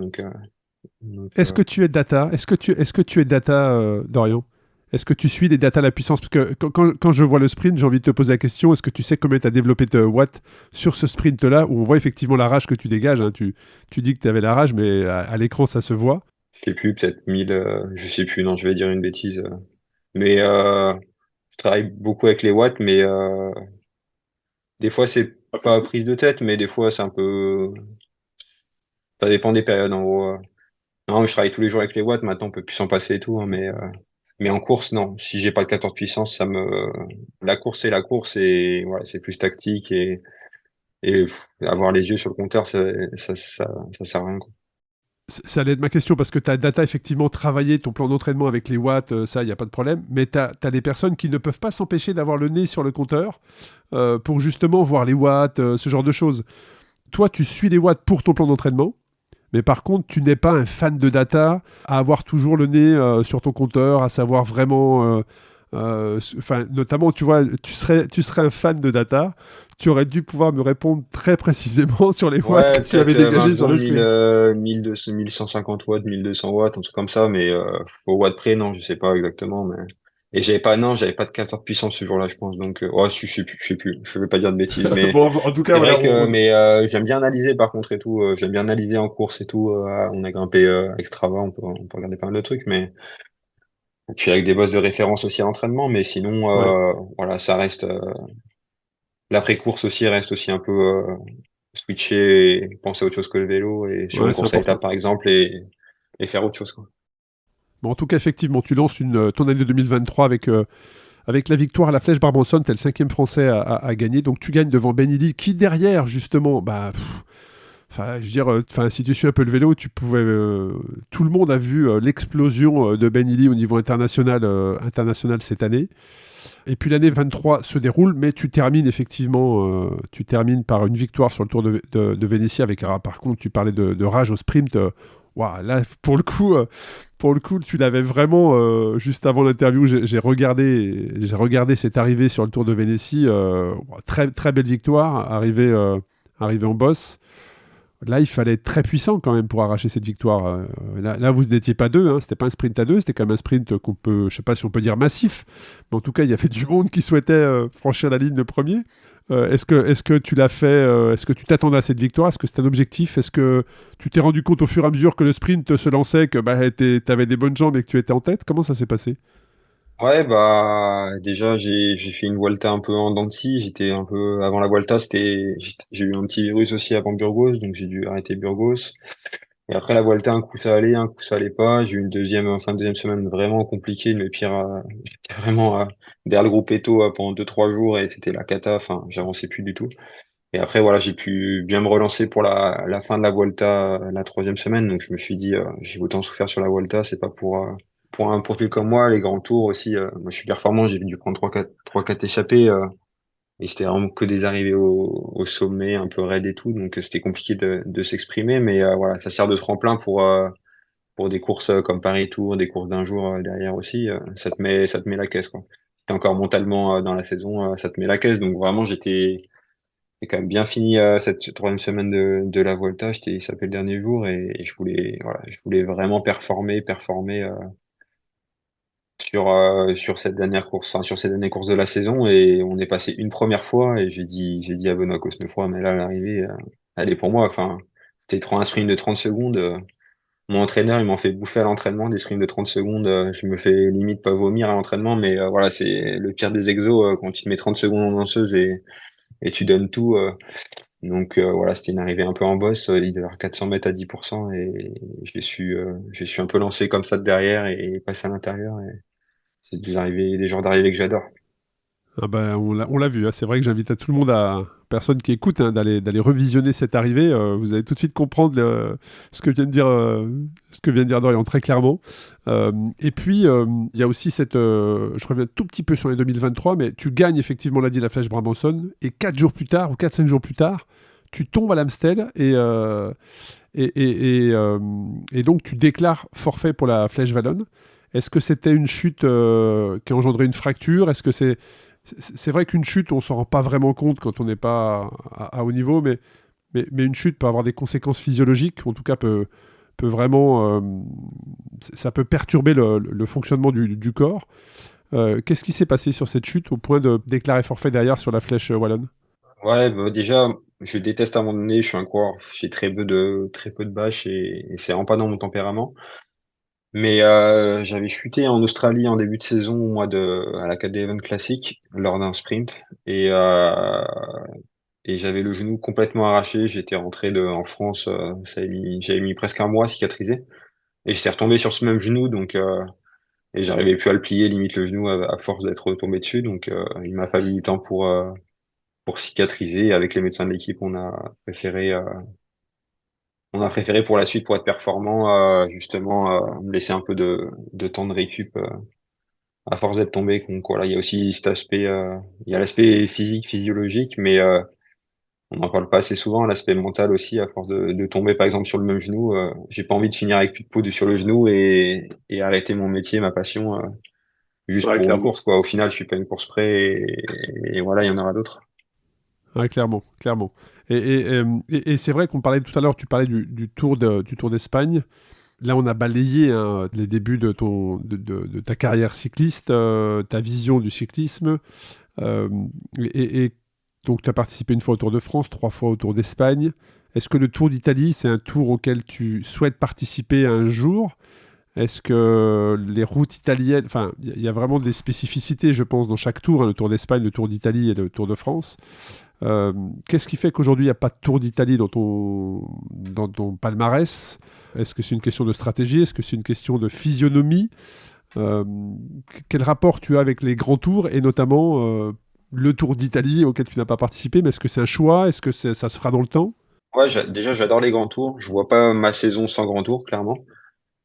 Est-ce que tu es data? Est-ce que tu es data, Dorian? Est-ce que tu suis les data à la puissance? Parce que quand je vois le sprint, j'ai envie de te poser la question, est-ce que tu sais combien tu as développé de watts sur ce sprint-là, où on voit effectivement la rage que tu dégages, hein. Tu dis que tu avais la rage, mais à l'écran, ça se voit. Je sais plus, peut-être 1000, je sais plus, non, je vais dire une bêtise. Mais je travaille beaucoup avec les watts, mais des fois c'est Pas pas possible. prise de tête, mais des fois c'est un peu, ça dépend des périodes en gros. Non, mais je travaille tous les jours avec les watts, maintenant on peut plus s'en passer et tout, hein, mais en course, non. Si j'ai pas de 14 puissance, la course c'est la course et voilà, c'est plus tactique et avoir les yeux sur le compteur, ça sert à rien, quoi. Ça allait être ma question, parce que tu as data effectivement travaillé ton plan d'entraînement avec les watts, ça, il n'y a pas de problème, mais tu as des personnes qui ne peuvent pas s'empêcher d'avoir le nez sur le compteur pour justement voir les watts, ce genre de choses. Toi, tu suis les watts pour ton plan d'entraînement. Mais par contre, tu n'es pas un fan de data, à avoir toujours le nez sur ton compteur, à savoir vraiment. Enfin, notamment, tu vois, tu serais un fan de data. Tu aurais dû pouvoir me répondre très précisément sur les watts que Ouais, tu avais peut-être 20 dégagés sur le secondes, sprint. 1200, 1150 watts, 1200 watts, un truc comme ça, mais au watt près, non, je sais pas exactement. Et j'avais pas de capteur de puissance ce jour-là, je pense. Donc, ouais, si, je sais plus, je vais pas dire de bêtises, mais Bon, en tout cas, c'est voilà. vrai que, mais j'aime bien analyser par contre et tout. J'aime bien analyser en course et tout. On a grimpé Extrava, on peut regarder pas mal de trucs, mais et puis avec des bosses de référence aussi à l'entraînement, mais sinon, Ouais, voilà, ça reste. L'après-course aussi reste aussi un peu switcher et penser à autre chose que le vélo et sur ouais, une c'est course à important. étapes par exemple et faire autre chose, quoi. Bon, en tout cas, effectivement, tu lances ton année 2023 avec la victoire à la Flèche Barbranson. Tu es le cinquième Français à gagner. Donc, tu gagnes devant Benili, qui derrière, justement, bah. Enfin, je veux dire, enfin, si tu suis un peu le vélo, tu pouvais. Tout le monde a vu l'explosion de Ben Illy au niveau international cette année. Et puis l'année 23 se déroule, mais tu termines effectivement, tu termines par une victoire sur le Tour de Vénétie avec. Alors, par contre, tu parlais de rage au sprint. Waouh, là, pour le coup, tu l'avais vraiment juste avant l'interview. J'ai regardé cette arrivée sur le Tour de Vénétie. Très très belle victoire, arrivée en bosse. Là, il fallait être très puissant quand même pour arracher cette victoire. Là, vous n'étiez pas deux, hein. C'était pas un sprint à deux, c'était quand même un sprint qu'on peut, je sais pas si on peut dire massif, mais en tout cas, il y avait du monde qui souhaitait franchir la ligne le premier. Est-ce que tu l'as fait, est-ce que tu t'attendais à cette victoire? Est-ce que c'est un objectif? Est-ce que tu t'es rendu compte au fur et à mesure que le sprint se lançait que bah, tu avais des bonnes jambes et que tu étais en tête? Comment ça s'est passé? Ouais, bah déjà j'ai fait une Vuelta un peu en dents de scie. J'étais un peu avant la Vuelta, j'ai eu un petit virus aussi avant Burgos, donc j'ai dû arrêter Burgos. Et après la Vuelta, un coup ça allait, un coup ça allait pas. J'ai eu une fin de deuxième semaine vraiment compliquée, mais pire, j'étais vraiment derrière le groupe Eto pendant 2 3 jours et c'était la cata. Enfin, j'avançais plus du tout. Et après voilà, j'ai pu bien me relancer pour la fin de la Vuelta, la troisième semaine. Donc je me suis dit, j'ai autant souffert sur la Vuelta, c'est pas pour un profil comme moi, les grands tours aussi. Moi je suis performant, j'ai dû prendre trois quatre échappées. Et c'était vraiment que des arrivées au sommet, un peu raide et tout, donc c'était compliqué de s'exprimer, mais voilà, ça sert de tremplin pour des courses comme Paris Tour, des courses d'un jour derrière aussi, ça te met la caisse, quoi. T'es encore mentalement dans la saison, ça te met la caisse, donc vraiment j'ai quand même bien fini cette troisième semaine de la Volta, ça fait le dernier jour et je voulais vraiment performer sur cette dernière course, enfin, sur ces dernières courses de la saison et on est passé une première fois et j'ai dit à Benoît Cosnefroy, mais là, l'arrivée, elle est pour moi, enfin, c'était trop un sprint de 30 secondes, mon entraîneur, il m'en fait bouffer à l'entraînement, des sprints de 30 secondes. Je me fais limite pas vomir à l'entraînement, mais voilà, c'est le pire des exos quand tu te mets 30 secondes en danseuse et tu donnes tout. Donc voilà, c'était une arrivée un peu en bosse. Il devait y avoir 400 mètres à 10% et je suis un peu lancé comme ça de derrière et passé à l'intérieur. Et c'est des genres d'arrivées que j'adore. Ah ben, on l'a vu, hein. C'est vrai que j'invite à tout le monde, personne qui écoute, hein, d'aller revisionner cette arrivée. Vous allez tout de suite comprendre ce que vient de dire Dorian, très clairement. Et puis, il y a aussi je reviens tout petit peu sur les 2023, mais tu gagnes effectivement, on l'a dit, la Flèche Brabançonne, et 4 jours plus tard, ou 4-5 jours plus tard, tu tombes à l'Amstel, et donc tu déclares forfait pour la Flèche Wallonne. Est-ce que c'était une chute qui a engendré une fracture? Est-ce que c'est vrai qu'une chute, on ne s'en rend pas vraiment compte quand on n'est pas à haut niveau, mais une chute peut avoir des conséquences physiologiques, en tout cas peut vraiment... ça peut perturber le fonctionnement du corps. Qu'est-ce qui s'est passé sur cette chute au point de déclarer forfait derrière sur la Flèche Wallonne? Ouais, bah, déjà, je déteste abandonner. Je suis un coureur, j'ai très peu de bâches et c'est vraiment pas dans mon tempérament. Mais j'avais chuté en Australie en début de saison à la Cat Event Classic lors d'un sprint et j'avais le genou complètement arraché. J'étais rentré en France, j'avais mis presque un mois à cicatriser et j'étais retombé sur ce même genou et j'arrivais plus à le plier limite le genou à force d'être retombé dessus. Donc il m'a fallu du temps pour cicatriser. Et avec les médecins de l'équipe, on a préféré pour la suite, pour être performant, justement, me laisser un peu de temps de récup à force d'être tombé. Donc voilà, il y a aussi cet aspect, il y a l'aspect physique, physiologique, mais on n'en parle pas assez souvent, l'aspect mental aussi, à force de tomber par exemple sur le même genou. J'ai pas envie de finir avec plus de peau sur le genou et arrêter mon métier, ma passion, juste Ouais, pour une clairement. course, quoi. Au final, je suis pas une course près et voilà, il y en aura d'autres. Ouais, clairement, clairement. Et c'est vrai qu'on parlait tout à l'heure, tu parlais du Tour d'Espagne. Là, on a balayé, hein, les débuts de ta carrière cycliste, ta vision du cyclisme. Euh, et donc, tu as participé une fois au Tour de France, 3 fois au Tour d'Espagne. Est-ce que le Tour d'Italie, c'est un tour auquel tu souhaites participer un jour? Est-ce que les routes italiennes... Enfin, il y a vraiment des spécificités, je pense, dans chaque tour, hein, le Tour d'Espagne, le Tour d'Italie et le Tour de France. Qu'est-ce qui fait qu'aujourd'hui, il n'y a pas de Tour d'Italie dans ton palmarès? Est-ce que c'est une question de stratégie? Est-ce que c'est une question de physionomie? Euh, Quel rapport tu as avec les grands tours et notamment le Tour d'Italie auquel tu n'as pas participé? Mais est-ce que c'est un choix? Est-ce que ça se fera dans le temps? Ouais, déjà, j'adore les grands tours. Je vois pas ma saison sans grands tours, clairement.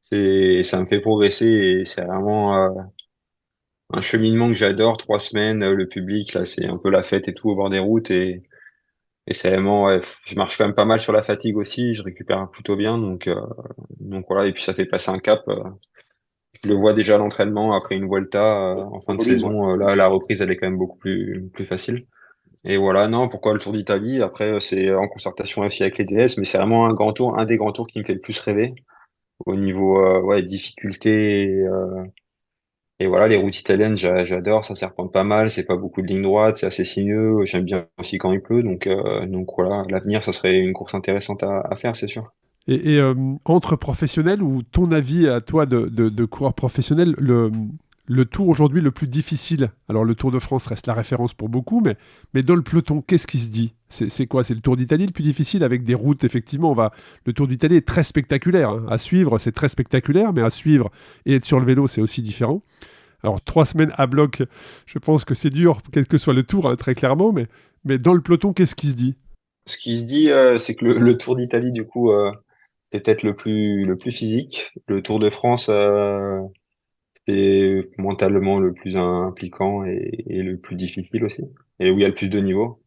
Ça me fait progresser et c'est vraiment un cheminement que j'adore. 3 semaines, le public, là, c'est un peu la fête et tout au bord des routes et c'est vraiment, ouais, je marche quand même pas mal sur la fatigue aussi. Je récupère plutôt bien, donc voilà. Et puis ça fait passer un cap. Je le vois déjà à l'entraînement après une Vuelta en fin de Volume, ouais. saison. Là, la reprise, elle est quand même beaucoup plus facile. Et voilà, non, pourquoi le Tour d'Italie? Après, c'est en concertation aussi avec les DS, mais c'est vraiment un des grands tours qui me fait le plus rêver au niveau ouais, difficulté. Et voilà, les routes italiennes, j'adore, ça serpente pas mal, c'est pas beaucoup de lignes droites, c'est assez sinueux, j'aime bien aussi quand il pleut, donc voilà, l'avenir, ça serait une course intéressante à faire, c'est sûr. Et entre professionnels, ou ton avis à toi de coureur professionnel, le tour aujourd'hui le plus difficile? Alors le Tour de France reste la référence pour beaucoup, mais dans le peloton, qu'est-ce qui se dit? C'est quoi? C'est le Tour d'Italie le plus difficile, avec des routes, effectivement, le Tour d'Italie est très spectaculaire, hein. À suivre, c'est très spectaculaire, mais à suivre et être sur le vélo, c'est aussi différent. Alors 3 semaines à bloc, je pense que c'est dur, quel que soit le tour, hein, très clairement, mais dans le peloton, qu'est-ce qui se dit? Ce qui se dit, c'est que le Tour d'Italie, du coup, c'est peut-être le plus physique. Le Tour de France, c'est mentalement le plus impliquant et le plus difficile aussi. Et où il y a le plus de niveau.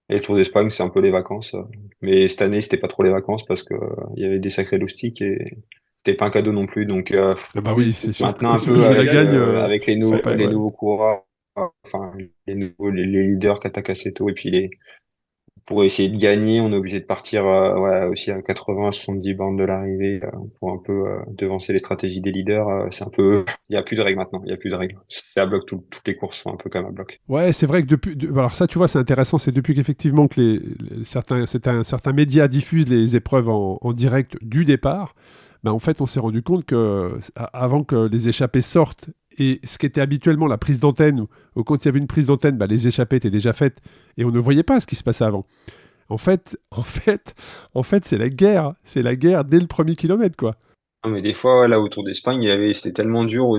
Et le Tour d'Espagne, c'est un peu les vacances. Mais cette année, c'était pas trop les vacances parce que il y avait des sacrés loustiques et c'était pas un cadeau non plus. Donc Ah bah oui, c'est sûr que maintenant un quand peu tu la gagnes, avec c'est pas... les Ouais. nouveaux coureurs, enfin les leaders Catacassetto et puis pour essayer de gagner, on est obligé de partir ouais, aussi à 80 à 70 bornes de l'arrivée pour un peu devancer les stratégies des leaders. C'est un peu, il y a plus de règles maintenant, il y a plus de règles. C'est à bloc, toutes les courses sont un peu comme à bloc. Ouais, c'est vrai que alors ça, tu vois, c'est intéressant, c'est depuis qu'effectivement que certains médias diffusent les épreuves en direct du départ. en fait, on s'est rendu compte que avant que les échappées sortent, et ce qui était habituellement la prise d'antenne, ou quand il y avait une prise d'antenne, les échappées étaient déjà faites, et on ne voyait pas ce qui se passait avant. En fait, c'est la guerre dès le premier kilomètre, quoi. Non, mais des fois, là, autour d'Espagne, c'était tellement dur.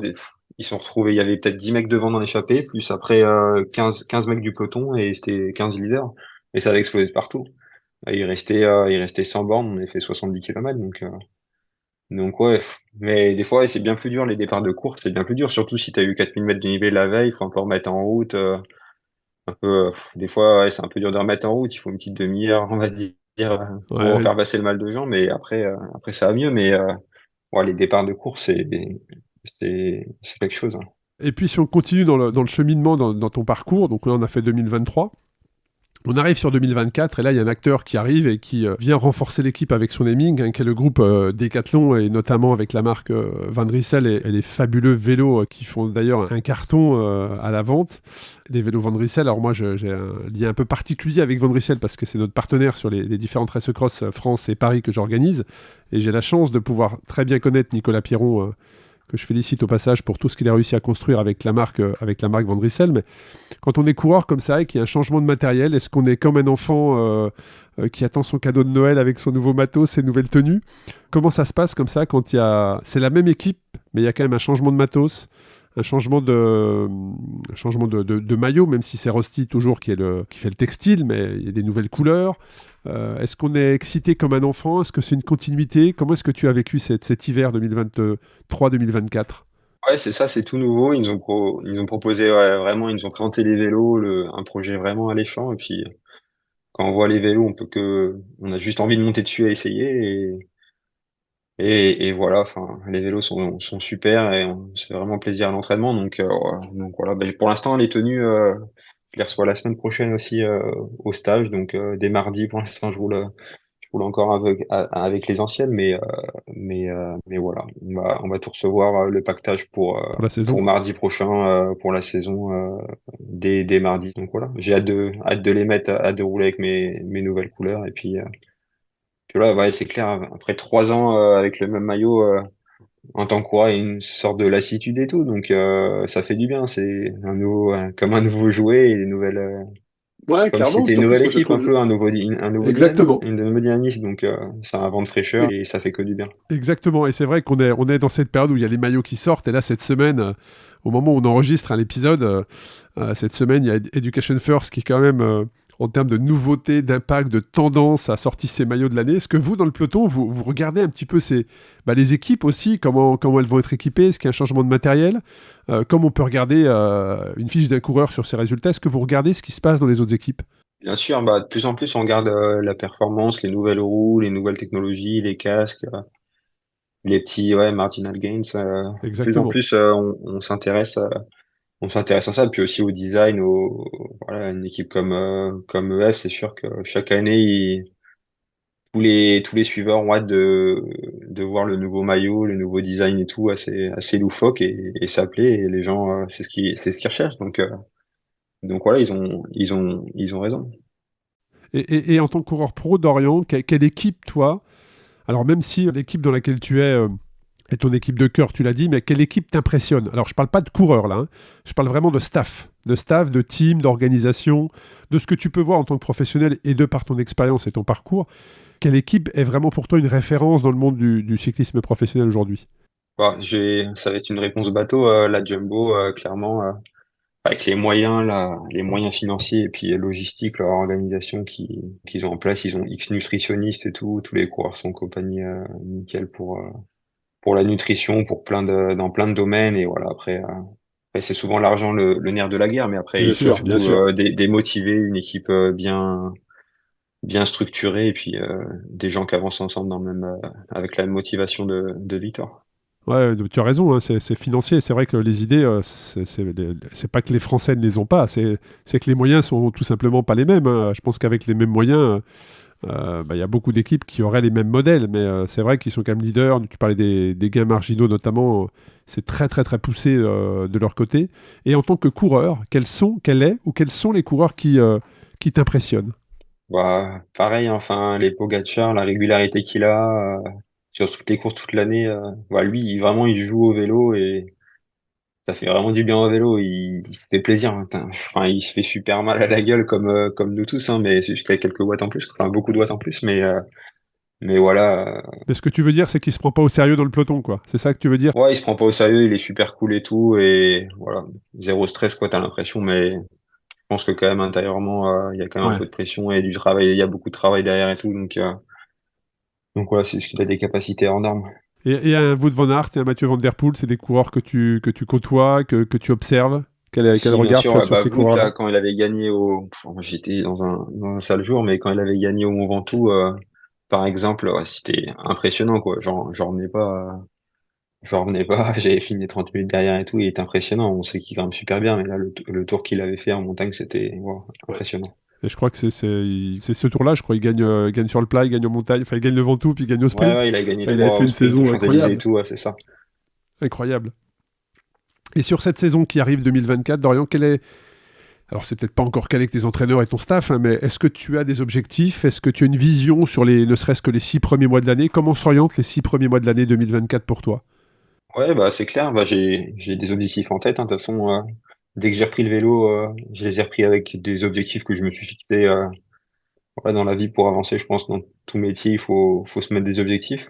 Ils sont retrouvés, il y avait peut-être 10 mecs devant dans l'échappée, plus après 15 mecs du peloton, et c'était 15 leaders. Et ça avait explosé de partout. Il restait 100 bornes, on avait fait 70 km, donc ouais. Mais des fois, ouais, c'est bien plus dur, les départs de course, c'est bien plus dur, surtout si tu as eu 4000 mètres de niveau la veille, il faut un peu remettre en route. Un peu, des fois, ouais, c'est un peu dur de remettre en route, il faut une petite demi-heure, on va dire, pour Ouais. faire passer le mal de jambes, mais après ça va mieux. Mais ouais, les départs de course, c'est quelque chose, hein. Et puis, si on continue dans le cheminement, dans ton parcours, donc là, on a fait 2023. On arrive sur 2024 et là il y a un acteur qui arrive et qui vient renforcer l'équipe avec son naming, qui est le groupe Decathlon, et notamment avec la marque Van Rissel et les fabuleux vélos qui font d'ailleurs un carton à la vente. Les vélos Van Rissel, alors moi j'ai un lien un peu particulier avec Van Rissel parce que c'est notre partenaire sur les différentes race cross France et Paris que j'organise, et j'ai la chance de pouvoir très bien connaître Nicolas Pierron, que je félicite au passage pour tout ce qu'il a réussi à construire avec la marque Van Rissel. Mais quand on est coureur comme ça et qu'il y a un changement de matériel, est-ce qu'on est comme un enfant qui attend son cadeau de Noël avec son nouveau matos, ses nouvelles tenues? Comment ça se passe comme ça quand c'est la même équipe, mais il y a quand même un changement de matos, un changement de maillot, même si c'est Rosti toujours qui fait le textile, mais il y a des nouvelles couleurs. Est-ce qu'on est excité comme un enfant? Est-ce que c'est une continuité? Comment est-ce que tu as vécu cet hiver 2023-2024? Ouais, c'est ça, c'est tout nouveau. Ils nous ont proposé, ouais, vraiment, ils nous ont présenté les vélos, un projet vraiment alléchant. Et puis, quand on voit les vélos, on a juste envie de monter dessus à essayer. Et voilà, enfin, les vélos sont super et on se fait vraiment plaisir à l'entraînement. Donc voilà. Ben, pour l'instant, les tenues, je les reçois la semaine prochaine aussi au stage. Donc dès mardi, pour l'instant, je roule encore avec les anciennes, mais voilà, on va tout recevoir, le pactage Pour la saison? pour mardi prochain, pour la saison, dès mardi. Donc voilà, j'ai hâte de les mettre, hâte de rouler avec mes nouvelles couleurs. Et puis là, ouais, c'est clair, après 3 ans avec le même maillot, en tant que coureur, il y a une sorte de lassitude et tout, donc ça fait du bien. C'est comme un nouveau jouet et des nouvelles. Ouais, Comme si clairement. c'était une Surtout nouvelle ce que je équipe, un trouve. peu un nouveau dynamisme, Exactement. une nouveau dynamisme. Donc c'est un vent de fraîcheur et ça fait que du bien. Exactement, et c'est vrai qu'on est dans cette période où il y a les maillots qui sortent, et là, cette semaine, au moment où on enregistre l'épisode, cette semaine, il y a Education First qui, quand même, en termes de nouveautés, d'impact, de tendance, a sorti ses maillots de l'année. Est-ce que vous, dans le peloton, vous regardez un petit peu les équipes aussi, comment elles vont être équipées? Est-ce qu'il y a un changement de matériel? Comme on peut regarder une fiche d'un coureur sur ses résultats, est-ce que vous regardez ce qui se passe dans les autres équipes? Bien sûr, de plus en plus, on regarde la performance, les nouvelles roues, les nouvelles technologies, les casques, les petits, ouais, marginal gains. De plus en Exactement. plus, on s'intéresse à ça, puis aussi au design, voilà, une équipe comme EF, c'est sûr que chaque année, tous les suiveurs ont hâte de voir le nouveau maillot, le nouveau design et tout, assez loufoque, et ça plaît, et les gens, c'est ce qu'ils recherchent. Donc voilà, ils ont raison. Et en tant que coureur pro, Dorian, quelle équipe, toi, alors même si l'équipe dans laquelle tu es est ton équipe de cœur, tu l'as dit, mais quelle équipe t'impressionne? Alors je parle pas de coureur là, hein. Je parle vraiment de team, d'organisation, de ce que tu peux voir en tant que professionnel et de par ton expérience et ton parcours. Quelle équipe est vraiment pour toi une référence dans le monde du cyclisme professionnel aujourd'hui? Ça va être une réponse bateau, la Jumbo, clairement, avec les moyens, là, les moyens financiers et puis logistiques, leur organisation qu'ils ont en place. Ils ont X nutritionnistes et tout, tous les coureurs sont compagnie nickel pour la nutrition, dans plein de domaines. Et voilà, après, c'est souvent l'argent le nerf de la guerre, mais après Bien il faut sûr, bien surtout sûr. démotiver une équipe bien structurée, et puis des gens qui avancent ensemble avec la même motivation de victoire. Ouais, tu as raison, hein, c'est financier. C'est vrai que les idées, c'est pas que les Français ne les ont pas, c'est que les moyens sont tout simplement pas les mêmes, hein. Je pense qu'avec les mêmes moyens, il y a beaucoup d'équipes qui auraient les mêmes modèles, mais c'est vrai qu'ils sont quand même leaders. Tu parlais des gains marginaux notamment, c'est très très très poussé de leur côté. Et en tant que coureur, quels sont les coureurs qui t'impressionnent? Pareil, enfin, les Pogacar, la régularité qu'il a, sur toutes les courses toute l'année. Lui, vraiment, il joue au vélo et ça fait vraiment du bien au vélo. Il se fait plaisir, hein. Enfin, il se fait super mal à la gueule comme nous tous, hein, mais c'est juste qu'il y a quelques watts en plus, enfin beaucoup de watts en plus, mais voilà. Mais ce que tu veux dire, c'est qu'il se prend pas au sérieux dans le peloton, quoi. C'est ça que tu veux dire? Ouais, il se prend pas au sérieux, il est super cool et tout, et voilà, zéro stress quoi, t'as l'impression, mais je pense que quand même intérieurement, il y a quand même un Ouais. peu de pression et du travail, il y a beaucoup de travail derrière et tout, donc voilà, c'est juste qu'il a des capacités hors normes. Et un Wout van Aert et un Mathieu Van Der Poel, c'est des coureurs que tu côtoies, que tu observes. Quel Si, bien regard sûr, tu as ouais, sur ces Wout, coureurs-là? là, quand il avait gagné moi, j'étais dans un sale jour, mais quand il avait gagné au Mont Ventoux, par exemple, ouais, c'était impressionnant, quoi. Genre, j'en revenais pas, j'avais fini 30 minutes derrière et tout, il était impressionnant. On sait qu'il grimpe super bien, mais là, le tour qu'il avait fait en montagne, c'était wow, impressionnant. Et je crois que c'est ce tour-là, je crois, il gagne sur le plat, il gagne en montagne, enfin, il gagne le Ventoux, puis il gagne au Ouais, sprint. ouais, il a gagné Enfin, il avait trois fait au une sprint aux saison Champs-Élysées et incroyable. tout, ouais, c'est ça. Incroyable. Et sur cette saison qui arrive 2024, Dorian, quel est... Alors, c'est peut-être pas encore calé avec tes entraîneurs et ton staff, hein, mais est-ce que tu as des objectifs? Est-ce que tu as une vision sur ne serait-ce que les 6 premiers mois de l'année? Comment s'orientent les 6 premiers mois de l'année 2024 pour toi? Ouais, bah, c'est clair, bah, j'ai des objectifs en tête, hein. De toute façon, dès que j'ai repris le vélo, je les ai repris avec des objectifs que je me suis fixés, dans la vie pour avancer. Je pense dans tout métier, faut se mettre des objectifs.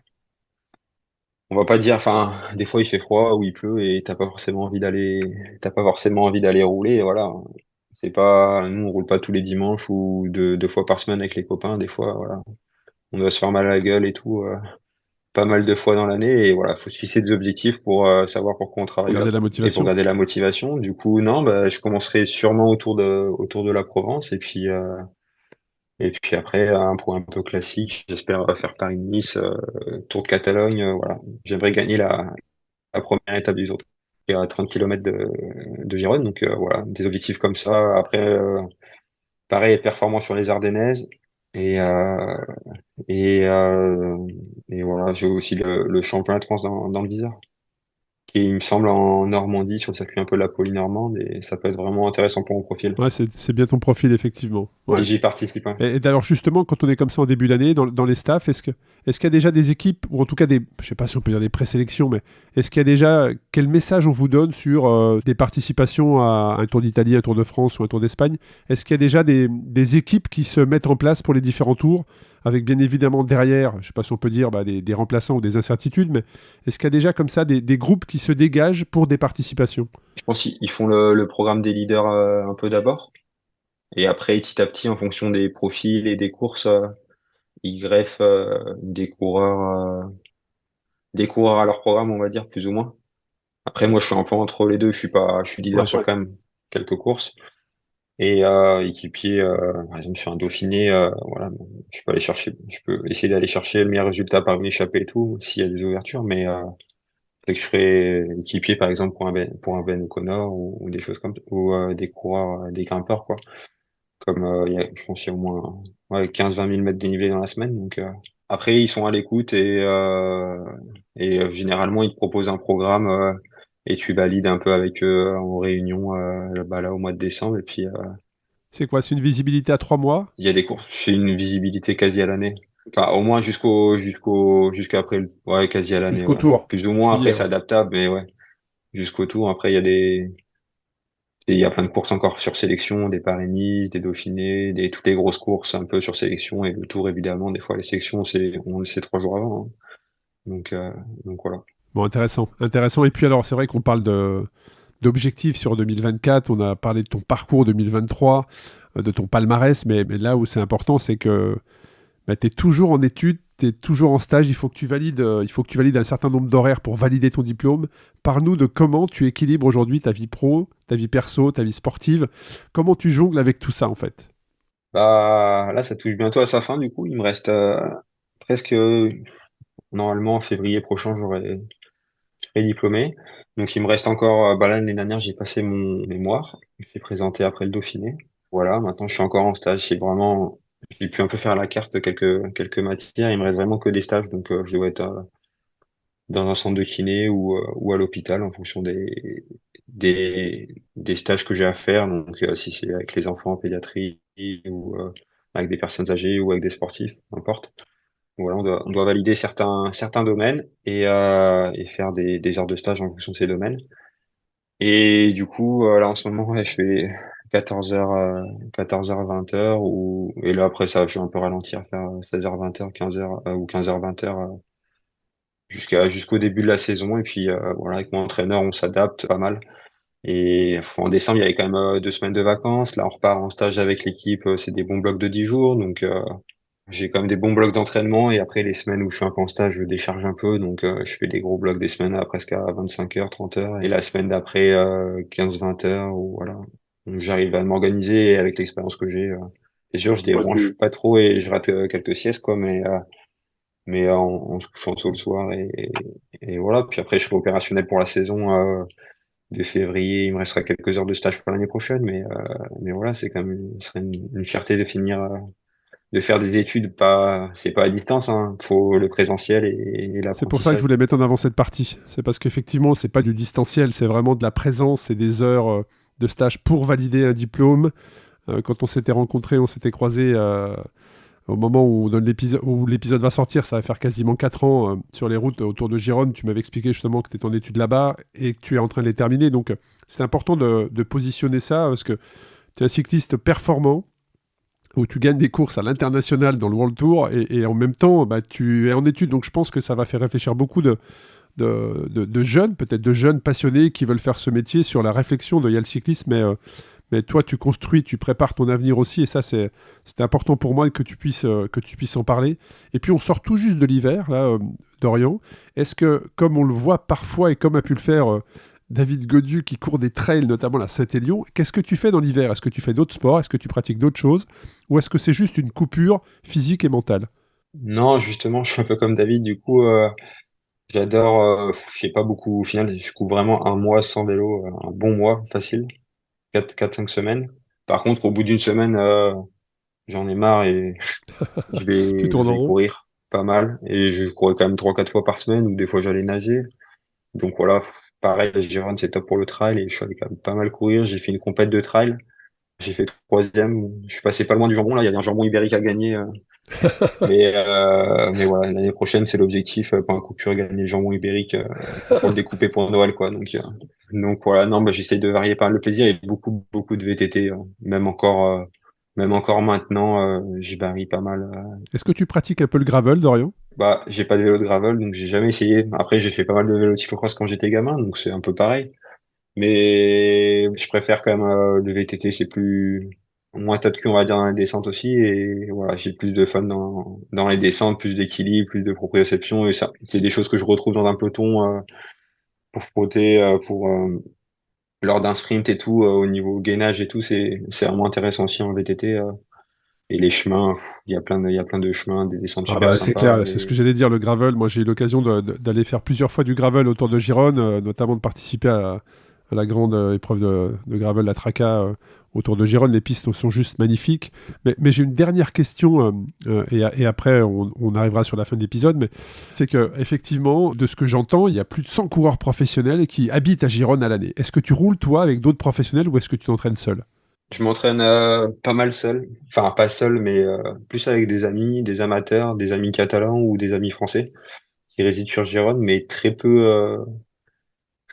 On va pas dire, enfin, des fois il fait froid ou il pleut et t'as pas forcément envie d'aller rouler, et voilà. C'est pas, nous on roule pas tous les dimanches ou deux fois par semaine avec les copains. Des fois, voilà, on doit se faire mal à la gueule et tout, pas mal de fois dans l'année et voilà, faut se fixer des objectifs pour savoir pourquoi on Pour travaille là garder la et pour motivation. garder la motivation. Du coup, non, bah, je commencerai sûrement autour de la Provence et puis après un point un peu classique. J'espère faire Paris-Nice, Tour de Catalogne, voilà. J'aimerais gagner la première étape du Tour, qui est à 30 km de Gérone. Donc voilà, des objectifs comme ça. Après, pareil, être performant sur les Ardennaises. Et, euh, et, euh, et voilà, j'ai aussi le championnat de France dans le viseur, qui il me semble en Normandie, sur le circuit un peu la Poly-Normande, et ça peut être vraiment intéressant pour mon profil. Ouais, c'est bien ton profil, effectivement. Et Ouais. j'y participe, hein. Et alors justement, quand on est comme ça en début d'année, dans les staffs, est-ce qu'il y a déjà des équipes, ou en tout cas je sais pas si on peut dire des présélections, mais est-ce qu'il y a déjà, quel message on vous donne sur des participations à un Tour d'Italie, un Tour de France ou un Tour d'Espagne? Est-ce qu'il y a déjà des équipes qui se mettent en place pour les différents tours, avec bien évidemment derrière, je sais pas si on peut dire des remplaçants ou des incertitudes, mais est-ce qu'il y a déjà comme ça des groupes qui se dégagent pour des participations? Je pense qu'ils font le programme des leaders un peu d'abord. Et après, petit à petit, en fonction des profils et des courses, ils greffent des coureurs à leur programme, on va dire, plus ou moins. Après, moi, je suis un peu entre les deux. Je suis leader Ouais. sur quand même quelques courses. Et équipier, par exemple, sur un Dauphiné, voilà, bon, je peux essayer d'aller chercher le meilleur résultat par une échappée et tout, s'il y a des ouvertures, mais fait que je serais équipier, par exemple, pour un Ben O'Connor ou des choses comme ou des coureurs, des grimpeurs, quoi. Comme je pense qu'il y a au moins 15-20 000 mètres dénivelé dans la semaine. Donc après, ils sont à l'écoute et généralement, ils te proposent un programme et tu valides un peu avec eux en réunion là au mois de décembre. Et puis, C'est quoi? C'est une visibilité à 3 mois? il y a des courses. C'est une visibilité quasi à l'année. Enfin, au moins jusqu'à après ouais, quasi à l'année, Jusqu'au ouais. tour. Plus ou moins, après, Juillet, c'est ouais. adaptable, mais ouais, jusqu'au tour. Après, il y a plein de courses encore sur sélection, des Paris-Nice, des Dauphinés, toutes les grosses courses un peu sur sélection et le Tour évidemment. Des fois les sélections on le sait 3 jours avant, hein. Donc donc voilà. Bon, intéressant. Intéressant. Et puis alors, c'est vrai qu'on parle d'objectifs sur 2024. On a parlé de ton parcours 2023, de ton palmarès, mais là où c'est important, c'est que tu es toujours en études, tu es toujours en stage. Il faut que tu valides un certain nombre d'horaires pour valider ton diplôme. Parle-nous de comment tu équilibres aujourd'hui ta vie pro, ta vie perso, ta vie sportive. Comment tu jongles avec tout ça, en fait? Bah là ça touche bientôt à sa fin du coup. Il me reste presque normalement en février prochain je serai diplômé. Donc il me reste encore bah là l'année dernière j'ai passé mon mémoire. J'ai présenté après le Dauphiné. Voilà, maintenant je suis encore en stage. C'est vraiment j'ai pu un peu faire à la carte quelques matières. Il me reste vraiment que des stages donc je dois être dans un centre de kiné ou à l'hôpital en fonction des stages que j'ai à faire. Donc, si c'est avec les enfants en pédiatrie ou avec des personnes âgées ou avec des sportifs, peu importe. Voilà, on doit valider certains domaines et faire des heures de stage en fonction de ces domaines. Et du coup, là, en ce moment, ouais, je fais 14h, 20h, et là, après ça, je suis un peu ralenti à faire 16h, 20h, 15h, ou 15h, 20h, jusqu'au début de la saison. Et puis, voilà, avec mon entraîneur, on s'adapte pas mal. Et en décembre, il y avait quand même 2 semaines de vacances. Là, on repart en stage avec l'équipe. C'est des bons blocs de 10 jours. Donc, j'ai quand même des bons blocs d'entraînement. Et après, les semaines où je suis un peu en stage, je décharge un peu. Donc, je fais des gros blocs des semaines à presque à 25 heures, 30 heures. Et la semaine d'après, 15, 20 heures. Ou voilà. Donc, j'arrive à m'organiser et avec l'expérience que j'ai. C'est sûr, je Ouais, débranche pas trop et je rate quelques siestes, quoi. Mais en se couchant tôt le soir. Et voilà. Puis après, je serai opérationnel pour la saison. De février. Il me restera quelques heures de stage pour l'année prochaine, mais voilà, c'est quand même, ce serait une fierté de finir, de faire des études. C'est pas à distance, hein. Faut le présentiel et C'est pour ça que je l'apprentissage. voulais mettre en avant cette partie. C'est parce qu'effectivement, c'est pas du distanciel, c'est vraiment de la présence et des heures de stage pour valider un diplôme. Quand on s'était rencontrés, on s'était croisés au moment où l'épisode va sortir, ça va faire quasiment 4 ans sur les routes autour de Gironde. Tu m'avais expliqué justement que tu étais en études là-bas et que tu es en train de les terminer. Donc, c'est important de positionner ça parce que tu es un cycliste performant où tu gagnes des courses à l'international dans le World Tour et en même temps, bah, tu es en études. Donc, je pense que ça va faire réfléchir beaucoup de jeunes, peut-être de jeunes passionnés qui veulent faire ce métier sur la réflexion de il y a le cyclisme, mais toi, tu construis, tu prépares ton avenir aussi, et ça, c'était important pour moi que tu puisses en parler. Et puis, on sort tout juste de l'hiver, là, d'Orient. Est-ce que, comme on le voit parfois, et comme a pu le faire David Godieu, qui court des trails, notamment la Saint-Élion, qu'est-ce que tu fais dans l'hiver? Est-ce que tu fais d'autres sports? Est-ce que tu pratiques d'autres choses? Ou est-ce que c'est juste une coupure physique et mentale? Non, justement, je suis un peu comme David, du coup, j'adore, j'ai pas beaucoup, au final, je cours vraiment un mois sans vélo, un bon mois, facile, 5 semaines. Par contre, au bout d'une semaine, j'en ai marre et Tu je tournes en vais rond? courir pas mal, et je courais quand même 3, 4 fois par semaine, ou des fois j'allais nager. Donc voilà, pareil, la Gironde, c'est top pour le trail et je suis allé quand même pas mal courir. J'ai fait une compète de trail. J'ai fait troisième. Je suis passé pas loin du jambon. Là, il y a un jambon ibérique à gagner. Mais voilà, l'année prochaine, c'est l'objectif pour un coup pur, gagner le jambon ibérique pour le découper pour Noël, quoi. Donc voilà, non, bah, j'essaye de varier pas mal le plaisir et beaucoup, beaucoup de VTT. Même encore maintenant, je varie pas mal. Est-ce que tu pratiques un peu le gravel, Dorian? Bah, j'ai pas de vélo de gravel, donc j'ai jamais essayé. Après, j'ai fait pas mal de vélo de cyclocross quand j'étais gamin, donc c'est un peu pareil. Mais je préfère quand même le VTT, c'est plus moins tas de cul, on va dire, dans les descentes aussi. Et voilà, j'ai plus de fun dans les descentes, plus d'équilibre, plus de proprioception. Et ça, c'est des choses que je retrouve dans un peloton pour frotter, lors d'un sprint et tout, au niveau gainage et tout, c'est vraiment intéressant aussi en VTT. Et les chemins, il y a plein de chemins, des descentes Ah super bah c'est sympas. clair, c'est ce que j'allais dire, le gravel. Moi j'ai eu l'occasion d'aller faire plusieurs fois du gravel autour de Gironde, notamment de participer à la grande épreuve de gravel, la Traca, autour de Gironde. Les pistes sont juste magnifiques. Mais j'ai une dernière question, et après on arrivera sur la fin de l'épisode, mais c'est que effectivement, de ce que j'entends, il y a plus de 100 coureurs professionnels qui habitent à Gironde à l'année. Est-ce que tu roules toi avec d'autres professionnels ou est-ce que tu t'entraînes seul? Je m'entraîne pas mal seul, enfin pas seul, mais plus avec des amis, des amateurs, des amis catalans ou des amis français qui résident sur Gérone, mais très peu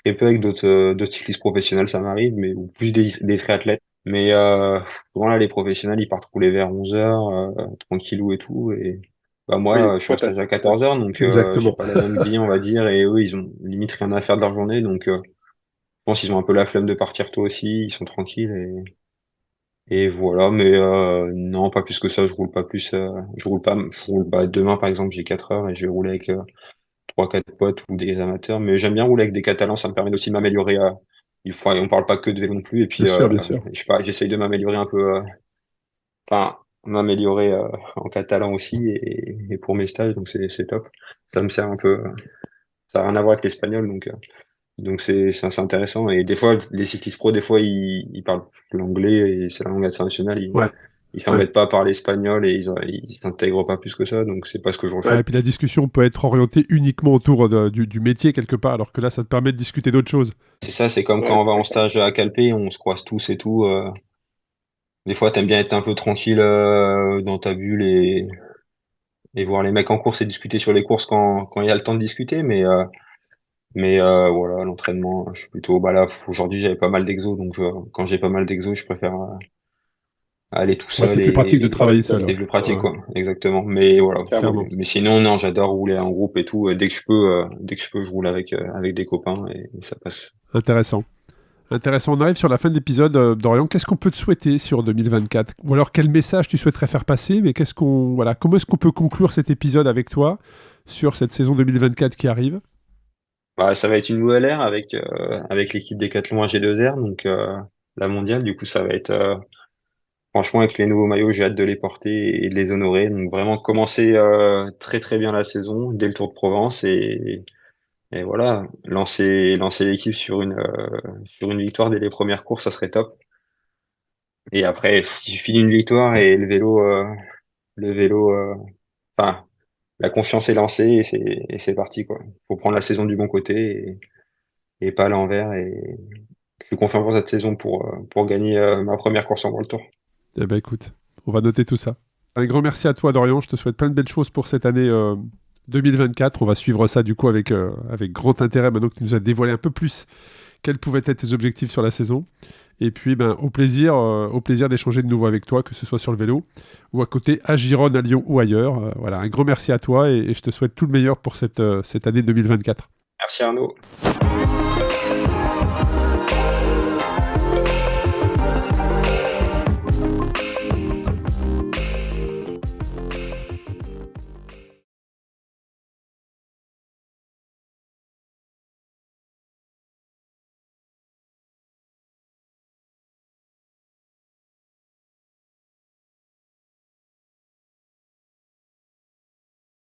avec d'autres cyclistes professionnels, ça m'arrive, mais ou plus des triathlètes. Mais souvent là, les professionnels, ils partent rouler vers 11h, tranquillou et tout. Et bah Oui, moi, je suis en toi, stage à 14h, donc j'ai Exactement. pas la même vie, on va dire, et eux, ils ont limite rien à faire de leur journée, donc je pense qu'ils ont un peu la flemme de partir tôt aussi, ils sont tranquilles. Et voilà, mais non, pas plus que ça, je roule pas plus. Je roule bah, demain par exemple, j'ai 4 heures et je vais rouler avec 3, 4 potes ou des amateurs. Mais j'aime bien rouler avec des Catalans, ça me permet aussi de m'améliorer. On parle pas que de vélo non plus. Et Bien puis, sûr, bien sûr. je sais pas, j'essaye de m'améliorer un peu, enfin, m'améliorer en catalan aussi et pour mes stages, donc c'est top. Ça me sert un peu. Ça n'a rien à voir avec l'espagnol, donc c'est assez intéressant. Et des fois, les cyclistes pro, des fois, ils parlent l'anglais et c'est la langue internationale. Ouais. Ils Ouais. s'embêtent pas à parler espagnol et ils s'intègrent pas plus que ça. Donc c'est pas ce que je Ouais, recherche. et puis la discussion peut être orientée uniquement autour du métier quelque part, alors que là, ça te permet de discuter d'autres choses. C'est ça, c'est comme ouais, quand on va en stage à Calpe, on se croise tous et tout. Des fois, t'aimes bien être un peu tranquille dans ta bulle et voir les mecs en course et discuter sur les courses quand il y a le temps de discuter. Mais voilà, l'entraînement, je suis plutôt. Bah là, aujourd'hui, j'avais pas mal d'exos, donc quand j'ai pas mal d'exos, je préfère aller tout Ouais, seul c'est plus pratique de C'est ça, travailler c'est seul. ça, et plus pratique, Ouais, quoi. Exactement. Mais voilà. clairement. clairement. Mais sinon, non, j'adore rouler en groupe et tout. Dès que je peux, je roule avec des copains et ça passe. Intéressant. Intéressant. On arrive sur la fin de l'épisode. Dorian, qu'est-ce qu'on peut te souhaiter sur 2024? Ou alors quel message tu souhaiterais faire passer? Mais voilà, comment est-ce qu'on peut conclure cet épisode avec toi sur cette saison 2024 qui arrive? Bah, ça va être une nouvelle ère avec l'équipe Decathlon AG2R, donc la mondiale. Du coup, ça va être franchement avec les nouveaux maillots, j'ai hâte de les porter et de les honorer. Donc vraiment commencer très très bien la saison dès le Tour de Provence et voilà, lancer l'équipe sur une victoire dès les premières courses, ça serait top. Et après, il suffit d'une victoire et le vélo, enfin, la confiance est lancée et c'est parti quoi. Faut prendre la saison du bon côté et pas à l'envers. Et je suis confiant pour cette saison pour gagner ma première course en World Tour. Eh ben écoute, on va noter tout ça. Un grand merci à toi, Dorian. Je te souhaite plein de belles choses pour cette année 2024. On va suivre ça du coup avec grand intérêt maintenant que tu nous as dévoilé un peu plus quels pouvaient être tes objectifs sur la saison. Et puis, au plaisir d'échanger de nouveau avec toi, que ce soit sur le vélo ou à côté, à Gironne, à Lyon ou ailleurs. Voilà, un grand merci à toi et je te souhaite tout le meilleur pour cette année 2024. Merci Arnaud.